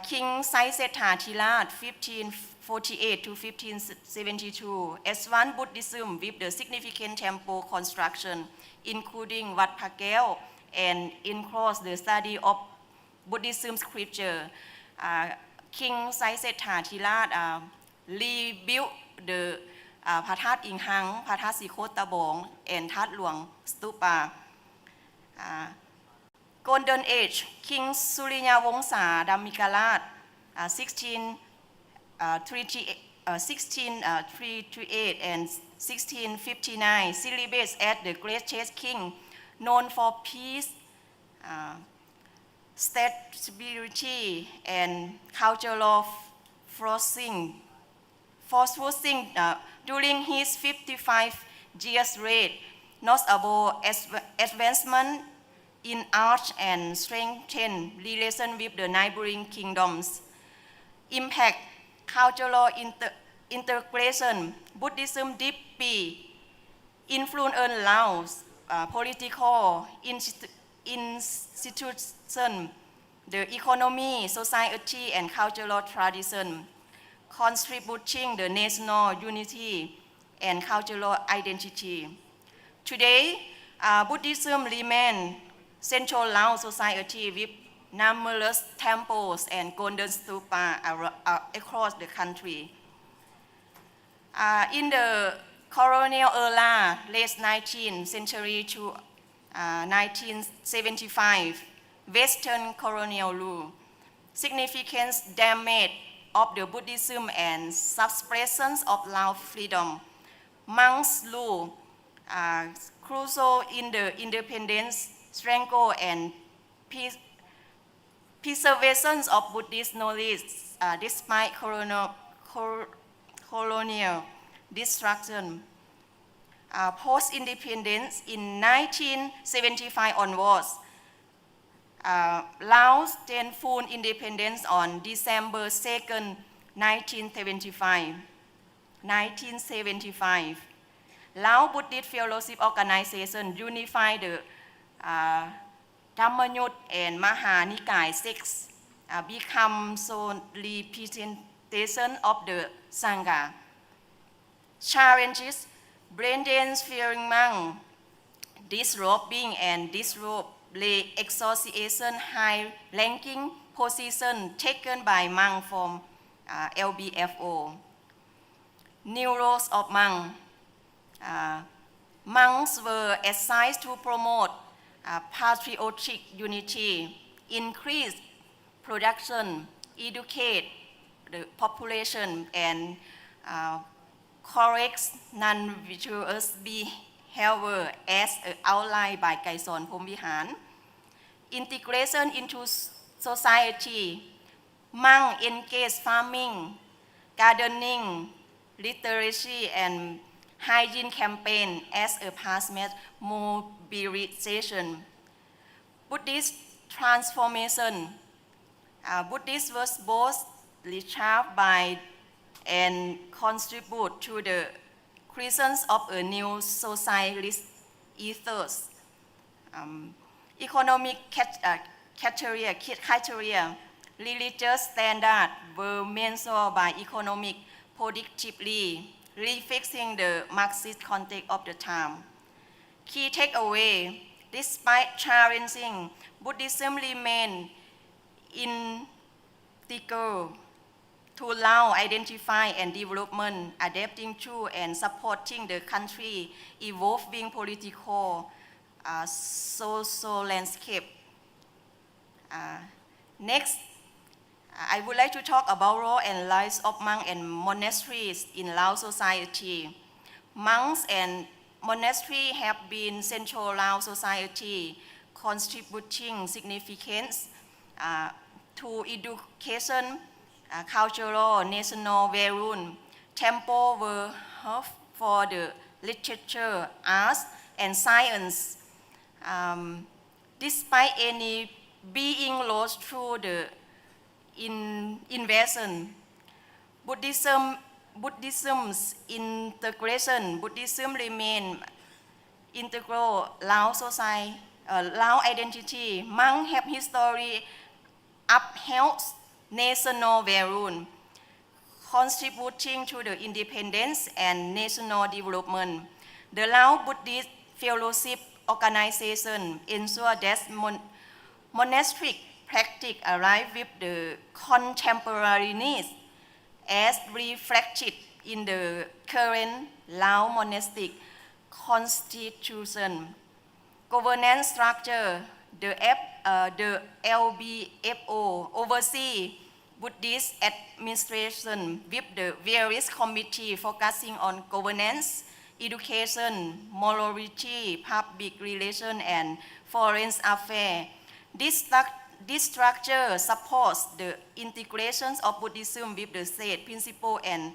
King Saisetha Thirat, 1548 to 1572, advanced Buddhism with the significant temple construction, including Wat Phra Kaew, and encouraged the study of Buddhism scripture. King Saisetha Thirat rebuilt the Phatat Ing Hang, Phatat Sikot Tabong, and That Luang Stupa. Golden Age: King Surinya Wongsa Dhammikarat, 1638 and 1659, celebrates as the greatest king, known for peace, stability, and cultural flourishing. During his 55 years reign, notable advancement in art and strengthened relations with the neighboring kingdoms. Impact: cultural integration. Buddhism deeply influenced Laos, political institutions, the economy, society, and cultural tradition, contributing the national unity and cultural identity. Today, Buddhism remains central Lao society with numerous temples and golden stupa across the country. In the colonial era, late 19th century to 1975, Western colonial rule, significant damage of the Buddhism and suppressions of Lao freedom. Monks' rule, crucial in the independence, strength, and preservation of Buddhist knowledge despite colonial destruction. Post-independence in 1975 onwards, Laos gained full independence on December 2nd, 1975. Lao Buddhist Fellowship Organization unified the Dhammanyut and Mahanikai sects, become sole representation of the Sangha. Challenges: brain-dance fearing monk, disrobing and disrobe lay association, high-ranking position taken by monks from LBFO. New roles of monks. Monks were assigned to promote patriotic unity, increase production, educate the population, and correct non-virtuous behavior as outlined by Kaisorn Phomvihan. Integration into society. Monks engage farming, gardening, literacy, and hygiene campaign as a past mass mobilization. Buddhist transformation. Buddhist was both reshaped by and contribute to the creation of a new socialist ethos. Economic criteria. Religious standards were mentioned by economic productively, reflecting the Marxist context of the time. Key takeaway: despite challenging, Buddhism remained integral to Lao identify and development, adapting to and supporting the country evolving political, social landscape. Next, I would like to talk about role and lives of monks and monasteries in Lao society. Monks and monasteries have been central Lao society, contributing significance to education, cultural, national value. Temples were hubs for the literature, arts, and science. Despite any being lost through the invasion, Buddhism's integration, Buddhism remain integral Lao society, Lao identity. Monks have history upheld national value, contributing to the independence and national development. The Lao Buddhist Fellowship Organization ensure that monastic practice align with the contemporary needs as reflected in the current Lao monastic constitution. Governance structure, the LBFO oversee Buddhist administration with the various committees focusing on governance, education, morality, public relations, and foreign affairs. This structure supports the integration of Buddhism with the state principle and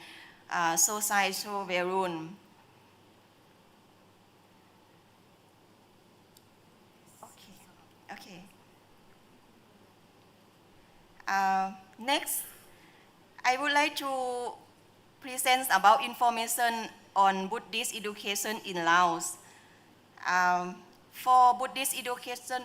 societal value. Okay. Next, I would like to present about information on Buddhist education in Laos. For Buddhist education,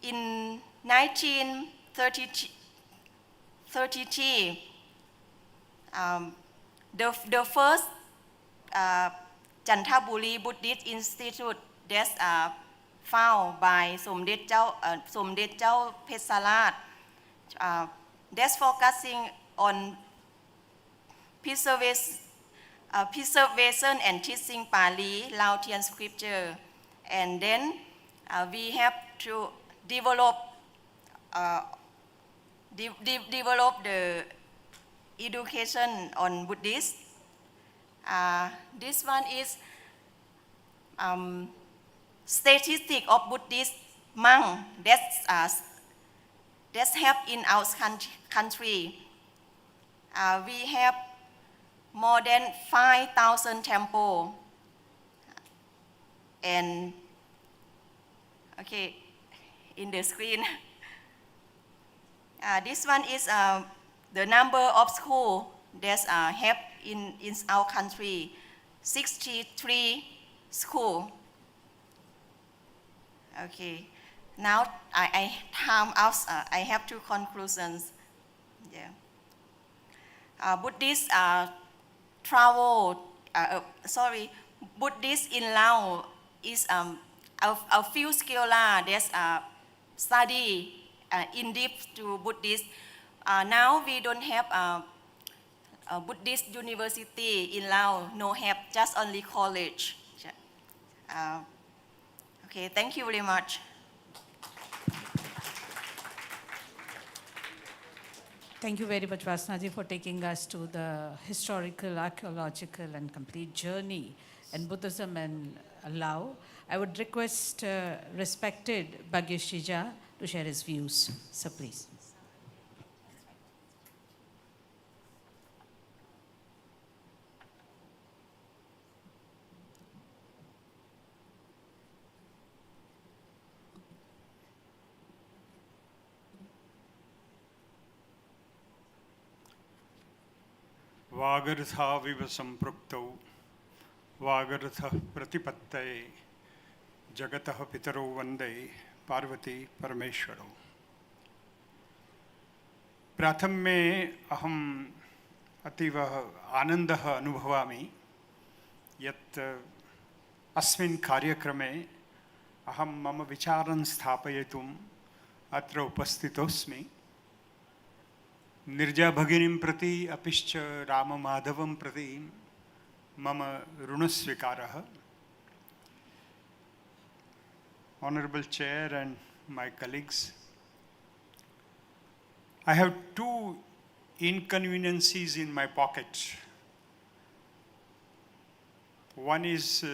in 1933, the first Chantaburi Buddhist Institute that's founded by Somdet Chao Pesarat, that's focusing on preservation and teaching Pali, Laotian scripture. And then we have to develop the education on Buddhist. This one is statistic of Buddhist monk that's have in our country. We have more than 5,000 temples. And okay, in the screen. This one is the number of schools that have in our country, 63 schools. Okay, now I have two conclusions. Yeah. Buddhist Buddhist in Laos is a few scholars that study in depth to Buddhist. Now we don't have a Buddhist university in Laos, no have, just only college. Okay, thank you very much. Thank you very much, Vasnaji, for taking us to the historical, archaeological, and complete journey in Buddhism and Lao. I would request respected Bhagyesh Shija to share his views. So please. वागर्थाविव संपृक्तौ वागर्थः प्रतिपत्तये जगतः पितरौ वन्दे पार्वती परमेश्वरौ। प्रथम में अहम अतीव आनंदः अनुभवामि यत् अस्मिन् कार्यक्रमे अहं मम विचारं स्थापयितुम् अत्र उपस्थितोऽस्मि। निर्जा भगिनीं प्रति अपिश्च राममाधवं प्रति मम ऋणस्वीकारः। Honorable Chair and my colleagues, I have two inconveniences in my pocket. One is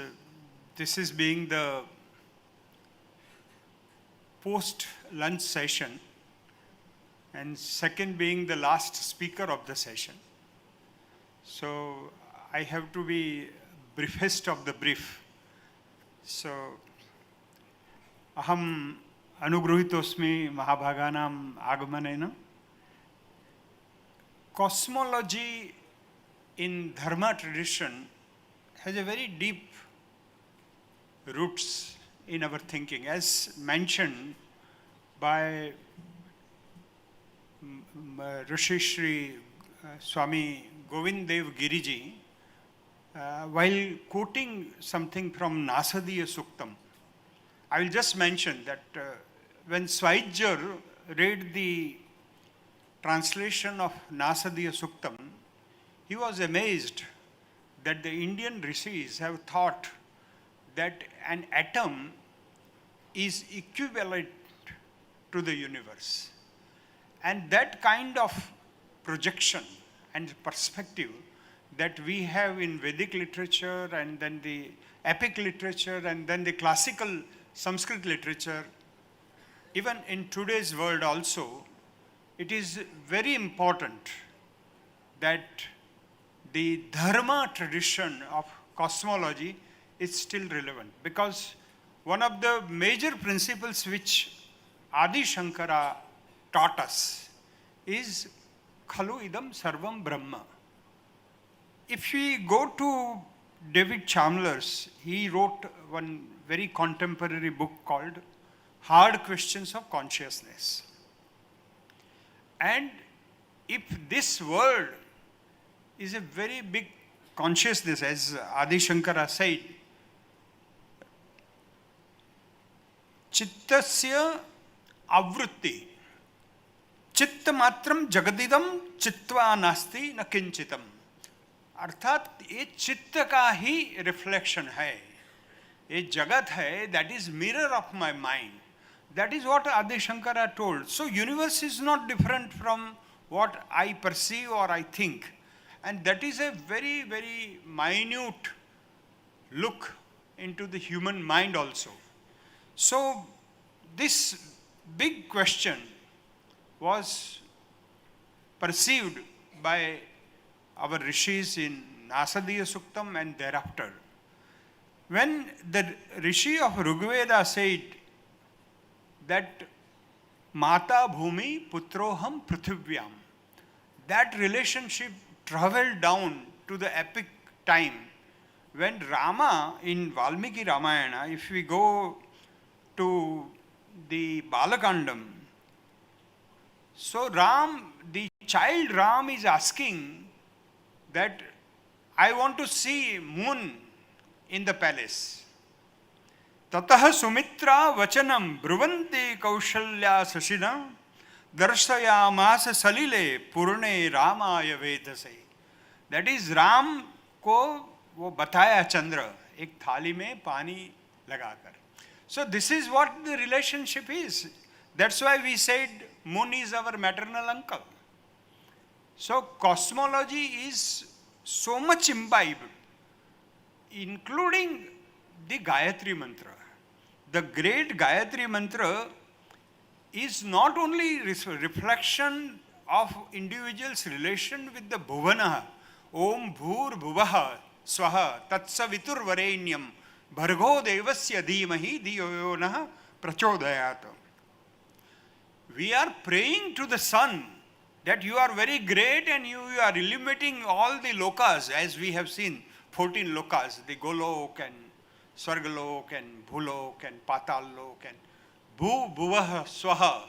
this is being the post-lunch session, and second being the last speaker of the session. So I have to be briefest of the brief. So aham अनुगृहीतोऽस्मि महाभागानाम् आगमनेन. Cosmology in Dharma tradition has a very deep roots in our thinking, as mentioned by Rishi Shri Swami Govind Dev Giriji while quoting something from Nasadiya Suktam. I will just mention that when Swaitjar read the translation of Nasadiya Suktam, he was amazed that the Indian rishis have thought that an atom is equivalent to the universe. And that kind of projection and perspective that we have in Vedic literature and then the epic literature and then the classical Sanskrit literature, even in today's world also, it is very important that the Dharma tradition of cosmology is still relevant, because one of the major principles which Adi Shankara taught us is Khalu idam sarvam brahma. If we go to David Chalmers, he wrote one very contemporary book called Hard Questions of Consciousness. And if this world is a very big consciousness, as Adi Shankara said, Chittasya avrutti, चित्त मात्रम जगदिदम चित्वा नास्ति न किंचितम. अर्थात ये चित्त का ही reflection है, ये जगत है, that is mirror of my mind. That is what Adi Shankara told. So universe is not different from what I perceive or I think. And that is a very, very minute look into the human mind also. So this big question was perceived by our rishis in Nasadiya Suktam and thereafter. When the rishi of Rigveda said that Mata Bhumi Putroham Prithvivyam, that relationship traveled down to the epic time when Rama in Valmiki Ramayana, if we go to the Balakandam, so Ram, the child Ram is asking that I want to see moon in the palace. Tatah Sumitra Vachanam Bruvanti Kaushalya Sashina Darshayamasa Salile Purne Ramaya Vedase. That is Ram ko wo bataya Chandra ek thali mein pani lagakar. So this is what the relationship is. That's why we said moon is our maternal uncle. So cosmology is so much imbibed, including the Gayatri Mantra. The great Gayatri Mantra is not only reflection of individual's relation with the Bhuvana, Om Bhur Bhuvaha Swaha Tatsavitur Varenyam Bhargo Devasya Dhimahi Dhiyo Yonaha Prachodayat. We are praying to the sun that you are very great and you are illuminating all the lokas, as we have seen 14 lokas, the Golok and Swargalok and Bhulok and Patallok and Bhu Bhuvah Swaha,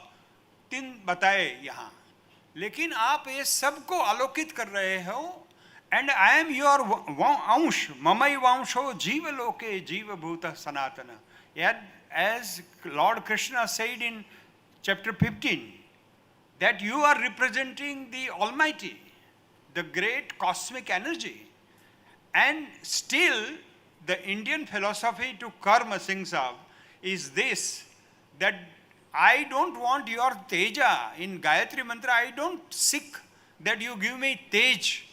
तीन बताए यहाँ. लेकिन आप ये सबको आलोकित कर रहे हो And I am your ansh, mamai vansho jiva loke jiva bhuta sanatana. Yet, as Lord Krishna said in chapter 15, that you are representing the Almighty, the great cosmic energy. And still, the Indian philosophy to karma sings of is this, that I don't want your teja. In Gayatri Mantra, I don't seek that you give me tej.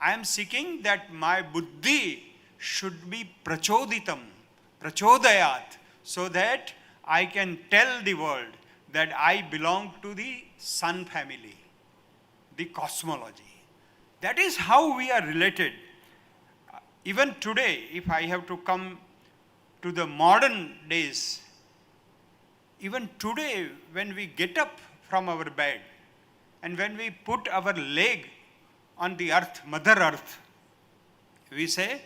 I am seeking that my buddhi should be prachoditam, prachodayat, so that I can tell the world that I belong to the sun family, the cosmology. That is how we are related. Even today, if I have to come to the modern days, even today, when we get up from our bed and when we put our leg on the earth, Mother Earth, we say,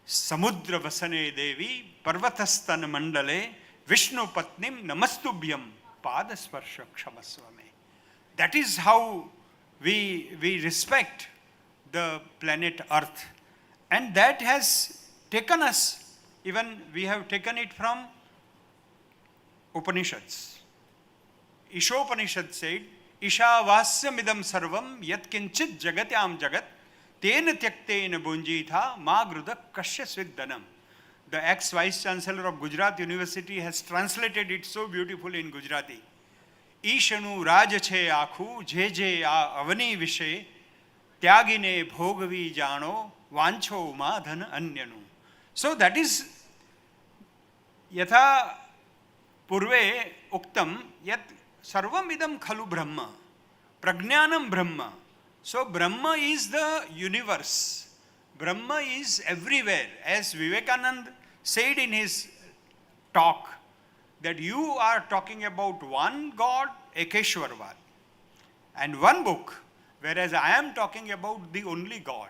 Samudra Vasane Devi, Parvatastan Mandale, Vishnu Patnim Namastubhyam, Padasparsha Kshamaswame. That is how we respect the planet Earth. And that has taken us, even we have taken it from Upanishads. Ishopanishad said, Ishavasyamidam sarvam yat kinchit jagatyam jagat tena tyaktena bunjitha magruda kashyasviddanam. The ex-Vice Chancellor of Gujarat University has translated it so beautifully in Gujarati. Ishanu rajache akhu je avani vishe tyagine bhogavi jano vancho madhan anyanu. So that is yatha purve uktam yat sarvam idam khalu brahma, prajnanam brahma. So Brahma is the universe. Brahma is everywhere. As Vivekananda said in his talk, that you are talking about one God, Ekeshwarvad, and one book, whereas I am talking about the only God.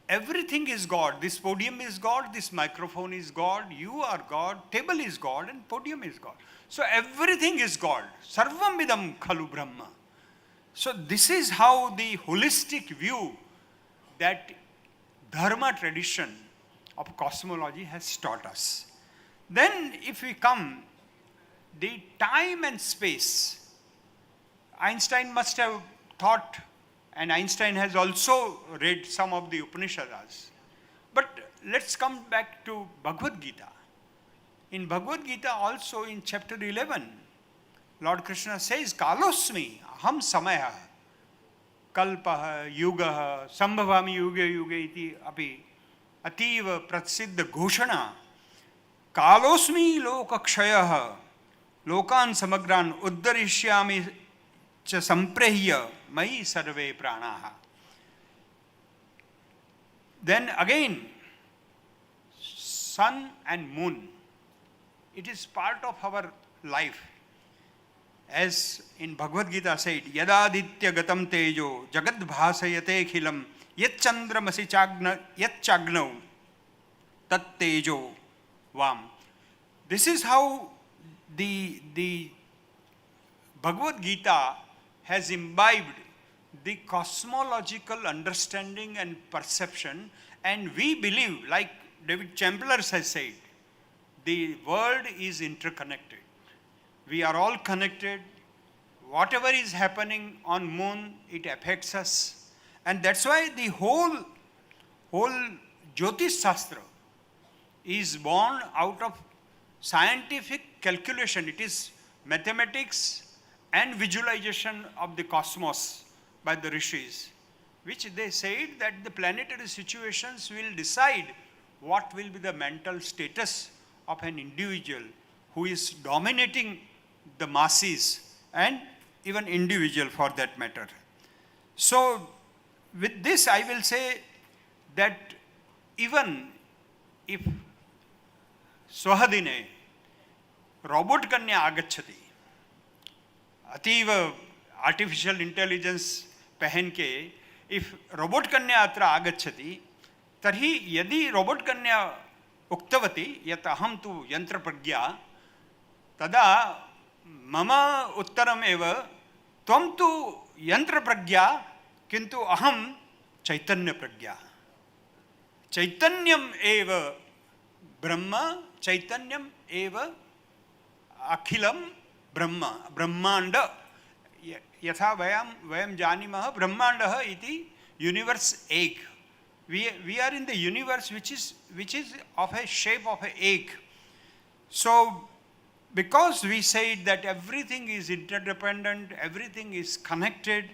Everything is God. This podium is God, this microphone is God, you are God, table is God, and podium is God. So everything is God. Sarvam idam khalu Brahma. So this is how the holistic view that Dharma tradition of cosmology has taught us. Then if we come, the time and space, Einstein must have thought, and Einstein has also read some of the Upanishads. But let's come back to Bhagavad Gita. In Bhagavad Gita also in chapter 11, Lord Krishna says, Kalosmi aham samaya kalpaha yugaha sambhavami yuge yuge iti api ativa pratsiddha ghoshana kalosmi lokakshayah lokan samagran uddarishyami cha samprehya mai sarve pranaha. Then again, sun and moon, it is part of our life. As in Bhagavad Gita said, Yadaditya gatam tejo jagad bhasayate khilam yat chandramasi yat chagnav tat tejo vam. This is how the Bhagavad Gita has imbibed the cosmological understanding and perception, and we believe, like David Champlers has said, the world is interconnected. We are all connected. Whatever is happening on moon, it affects us. And that's why the whole Jyotish Shastra is born out of scientific calculation. It is mathematics and visualization of the cosmos by the rishis, which they said that the planetary situations will decide what will be the mental status of an individual who is dominating the masses and even individual for that matter. So with this I will say that even if Swahadine robot kanya agachati, ativa artificial intelligence पहन के if robot kanya atra agachati, tarhi yadi robot kanya uktavati yat aham tu yantra pragya tada mama uttaram eva tvam tu yantra pragya kintu aham chaitanya pragya. Chaitanyam eva Brahma, Chaitanyam eva Akhilam Brahma, Brahmanda. Yatha vayam janimaha Brahmandaha iti universe egg. We are in the universe which is of a shape of an egg. So, because we said that everything is interdependent, everything is connected,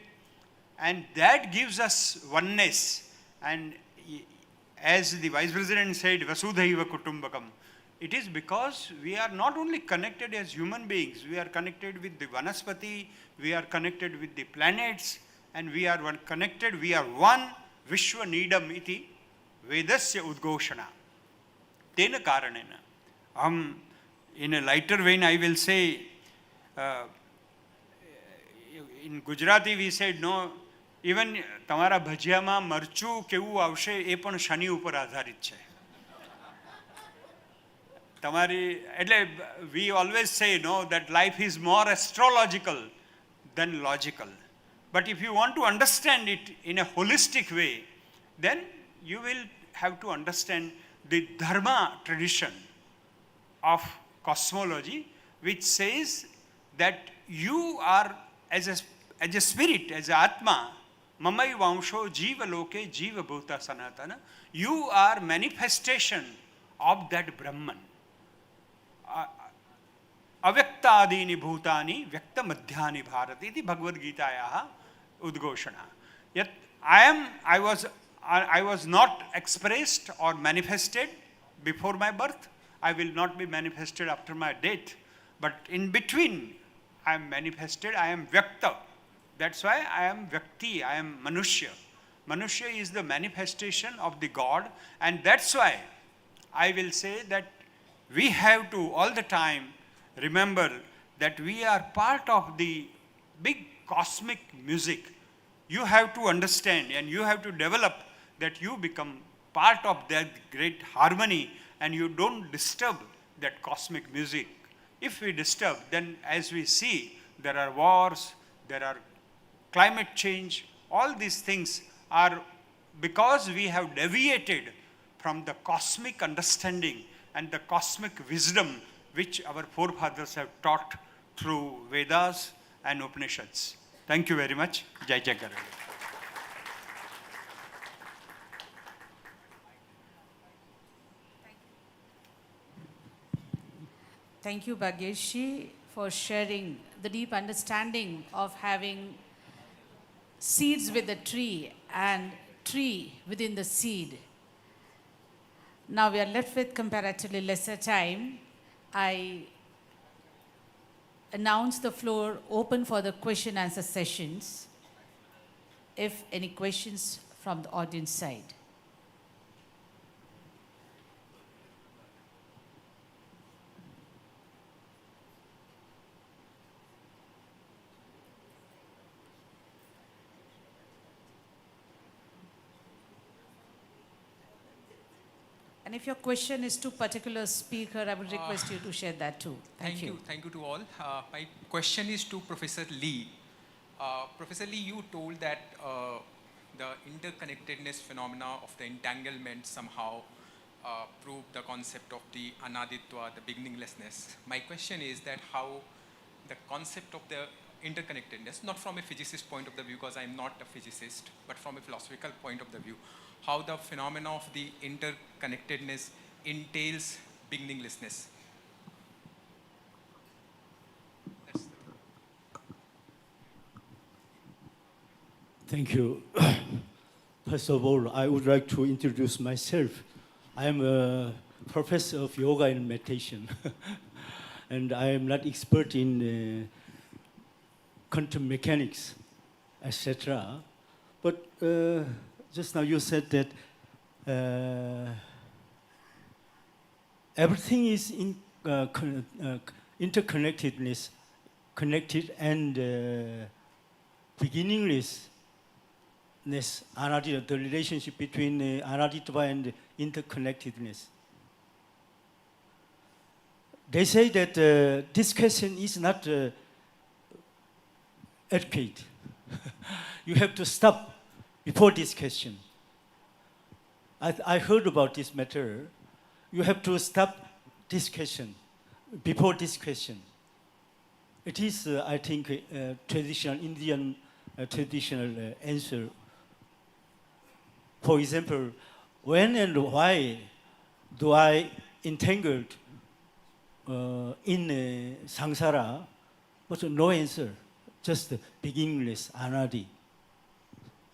and that gives us oneness. And as the Vice President said, Vasudhaiva Kutumbakam, it is because we are not only connected as human beings, we are connected with the Vanaspati, we are connected with the planets, and we are connected, we are one, Vishwa Nidam iti Vedasya Udgoshana. Tena karanena. In a lighter vein, I will say, in Gujarati we said, no, even તમારા ભજીયામાં મરચું કેવું આવશે એ પણ શનિ ઉપર આધારિત છે. we always say, no, that life is more astrological than logical. But if you want to understand it in a holistic way, then you will have to understand the dharma tradition of cosmology, which says that you are as a spirit, as a atma, mamai vangsho jiva loke jiva bhuta sanatana, you are manifestation of that Brahman. Avyaktadini bhutani vyakta madhyani bharati iti Bhagavad Gitayaha udgoshana. Yet I was not expressed or manifested before my birth. I will not be manifested after my death. But in between, I am manifested, I am Vyakta. That's why I am Vyakti, I am Manushya. Manushya is the manifestation of the God, and that's why I will say that we have to all the time remember that we are part of the big cosmic music. You have to understand and you have to develop that you become part of that great harmony and you don't disturb that cosmic music. If we disturb, then as we see, there are wars, there are climate change, all these things are because we have deviated from the cosmic understanding and the cosmic wisdom which our forefathers have taught through Vedas and Upanishads. Thank you very much. Jai Jagat. Thank you, Bhagyeshi, for sharing the deep understanding of having seeds with the tree and tree within the seed. Now we are left with comparatively lesser time. I announce the floor open for the question answer sessions. If any questions from the audience side. And if your question is to particular speaker, I would request you to share that too. Thank you. Thank you to all. My question is to Professor Lee. Professor Lee, you told that the interconnectedness phenomena of the entanglement somehow prove the concept of the anaditva, the beginninglessness. My question is that how the concept of the interconnectedness, not from a physicist point of the view, because I am not a physicist, but from a philosophical point of the view, how the phenomena of the interconnectedness entails beginninglessness. Thank you. First of all, I would like to introduce myself. I am a professor of yoga and meditation, and I am not expert in quantum mechanics, etc. But just now you said that everything is interconnectedness, connected and beginninglessness, anaditva, the relationship between anaditva and interconnectedness. They say that this question is not adequate. You have to stop before this question. I heard about this matter. You have to stop this question before this question. It is, I think, traditional Indian traditional answer. For example, when and why do I entangled in samsara? But no answer, just beginningless anadi.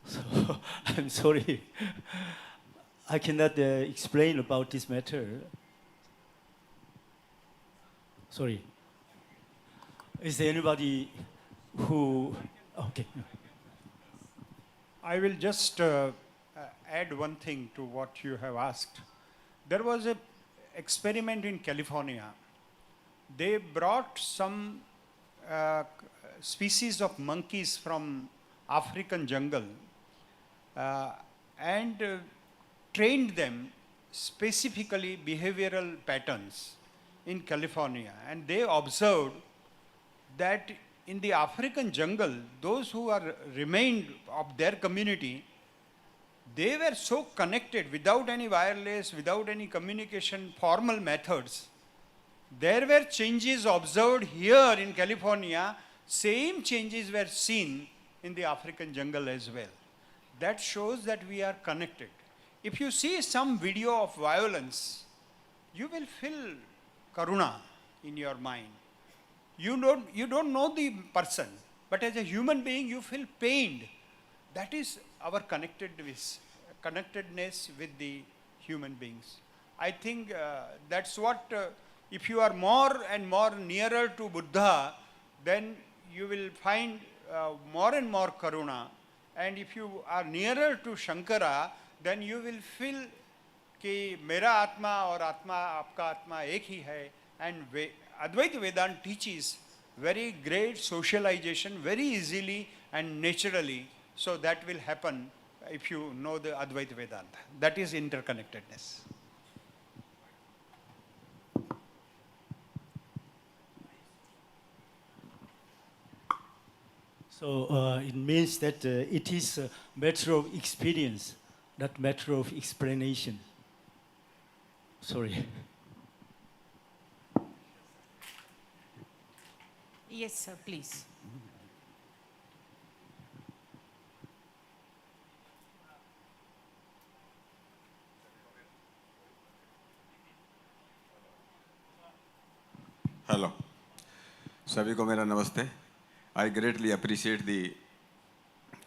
So I'm sorry, I cannot explain about this matter. Sorry. Is there anybody who? Okay. I will just add one thing to what you have asked. There was an experiment in California. They brought some species of monkeys from African jungle and trained them specifically behavioral patterns in California. And they observed that in the African jungle, those who are remained of their community, they were so connected without any wireless, without any communication, formal methods. There were changes observed here in California, same changes were seen in the African jungle as well. That shows that we are connected. If you see some video of violence, you will feel karuna in your mind. You don't know the person, but as a human being, you feel pained. That is our connectedness with the human beings. I think that's what, if you are more and more nearer to Buddha, then you will find more and more karuna. And if you are nearer to Shankara, then you will feel कि मेरा आत्मा और आत्मा आपका आत्मा एक ही है. And Advaita Vedanta teaches very great socialization very easily and naturally. So that will happen if you know the Advaita Vedanta. That is interconnectedness. So it means that it is a matter of experience, not matter of explanation. Sorry. Yes, sir, please. Hello सभी को मेरा नमस्ते. I greatly appreciate the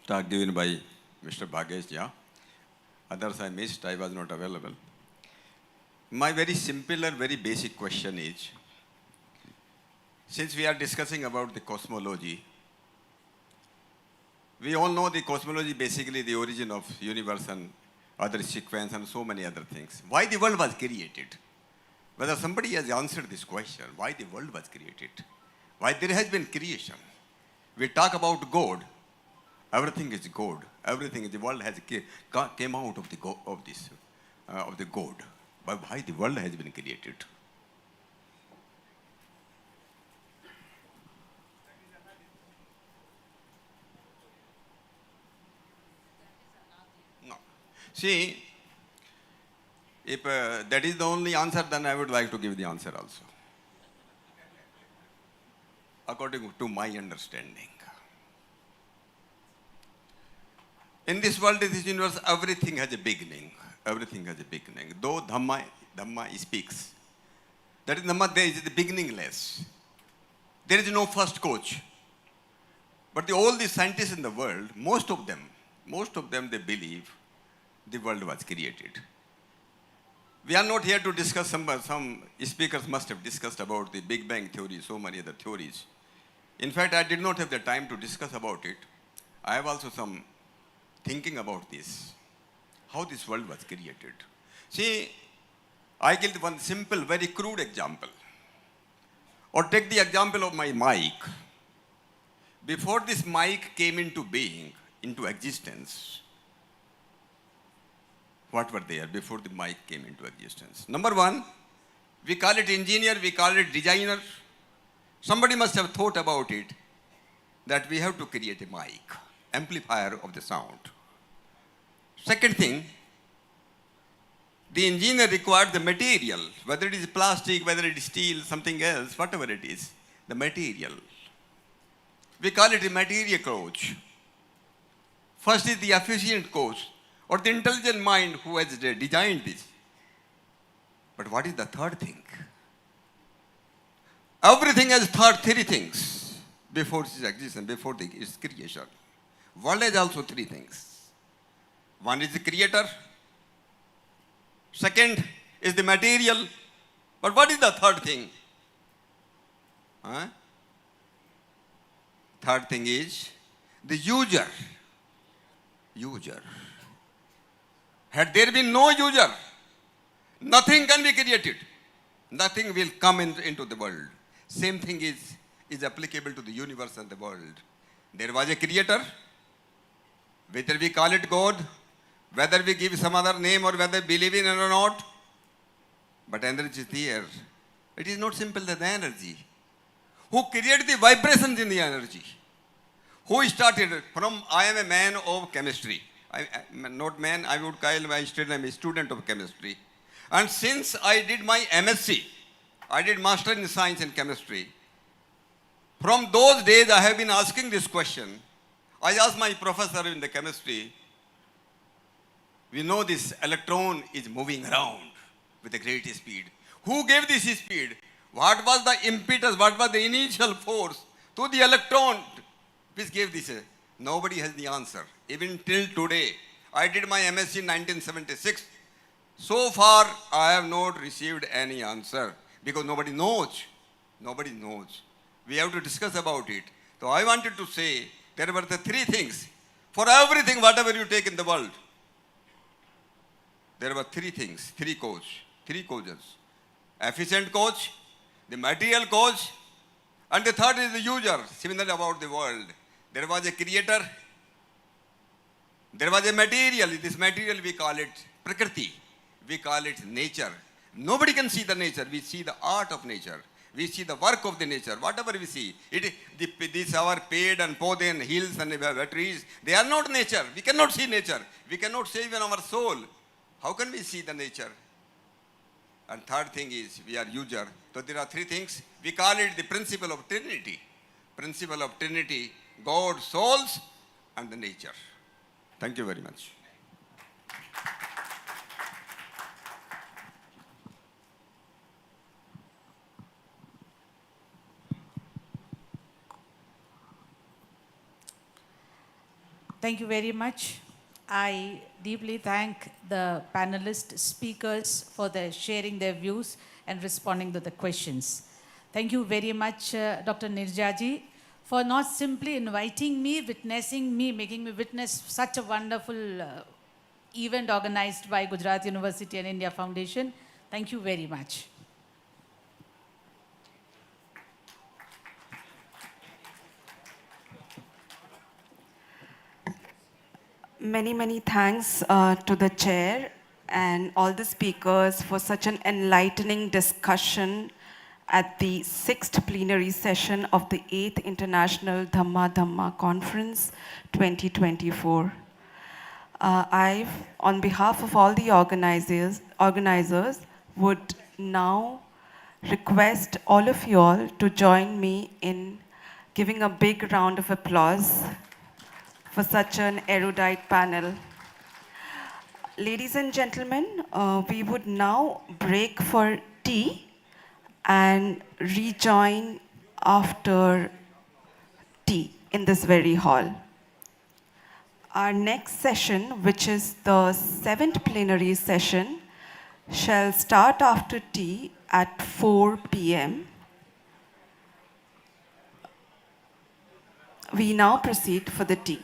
talk given by Mr. Bhagesh. Yeah. Others I missed, I was not available. My very simple and very basic question is, since we are discussing about the cosmology, we all know the cosmology basically the origin of universe and other sequence and so many other things. Why the world was created? Whether somebody has answered this question, why the world was created? Why there has been creation? We talk about God. Everything is God. Everything in the world has came out of the God. But why the world has been created? No. See, if that is the only answer, then I would like to give the answer also. According to my understanding. In this world, in this universe, everything has a beginning. Everything has a beginning. Though Dhamma speaks. That is Dhamma, there is the beginningless. There is no first coach. But all the scientists in the world, most of them, they believe the world was created. We are not here to discuss, some speakers must have discussed about the Big Bang theory, so many other theories. In fact, I did not have the time to discuss about it. I have also some thinking about this, how this world was created. See, I give one simple, very crude example. Or take the example of my mic. Before this mic came into being, into existence, what were there before the mic came into existence? Number one, we call it engineer, we call it designer. Somebody must have thought about it, that we have to create a mic, amplifier of the sound. Second thing, the engineer required the material, whether it is plastic, whether it is steel, something else, whatever it is, the material. We call it a material coach. First is the efficient coach, or the intelligent mind who has designed this. But what is the third thing? Everything has three things before its existence, before its creation. World has also three things. One is the creator. Second is the material. But what is the third thing? Third thing is the user. User. Had there been no user, nothing can be created. Nothing will come into the world. Same thing is applicable to the universe and the world. There was a creator, whether we call it God, whether we give some other name or whether we believe in it or not, but energy is there. It is not simple as the energy. Who created the vibrations in the energy? Who started from, I am a man of chemistry. Not man, I would call myself a student of chemistry. And since I did my MSc, I did Master in Science and Chemistry. From those days, I have been asking this question. I asked my professor in the chemistry, we know this electron is moving around with a great speed. Who gave this speed? What was the impetus? What was the initial force to the electron which gave this? Nobody has the answer. Even till today, I did my MSc in 1976. So far, I have not received any answer because nobody knows. Nobody knows. We have to discuss about it. So I wanted to say there were the three things. For everything, whatever you take in the world, there were three things, three causes. Efficient coach, the material coach, and the third is the user. Similarly about the world. There was a creator, there was a material. This material we call it Prakriti. We call it nature. Nobody can see the nature. We see the art of nature. We see the work of the nature. Whatever we see, these our paid and pode and hills and trees, they are not nature. We cannot see nature. We cannot see even our soul. How can we see the nature? And third thing is we are user. So there are three things. We call it the principle of Trinity. Principle of Trinity, God, souls, and the nature. Thank you very much. Thank you very much. I deeply thank the panelist speakers for sharing their views and responding to the questions. Thank you very much, Dr. Nirjaji, for not simply inviting me, witnessing me, making me witness such a wonderful event organized by Gujarat University and India Foundation. Thank you very much. Many thanks to the chair and all the speakers for such an enlightening discussion at the 6th plenary session of the 8th International DHARMA DHAMMA Conference 2024. I, on behalf of all the organizers, would now request all of you all to join me in giving a big round of applause for such an erudite panel. Ladies and gentlemen, we would now break for tea and rejoin after tea in this very hall. Our next session, which is the 7th plenary session, shall start after tea at 4 p.m. We now proceed for the tea.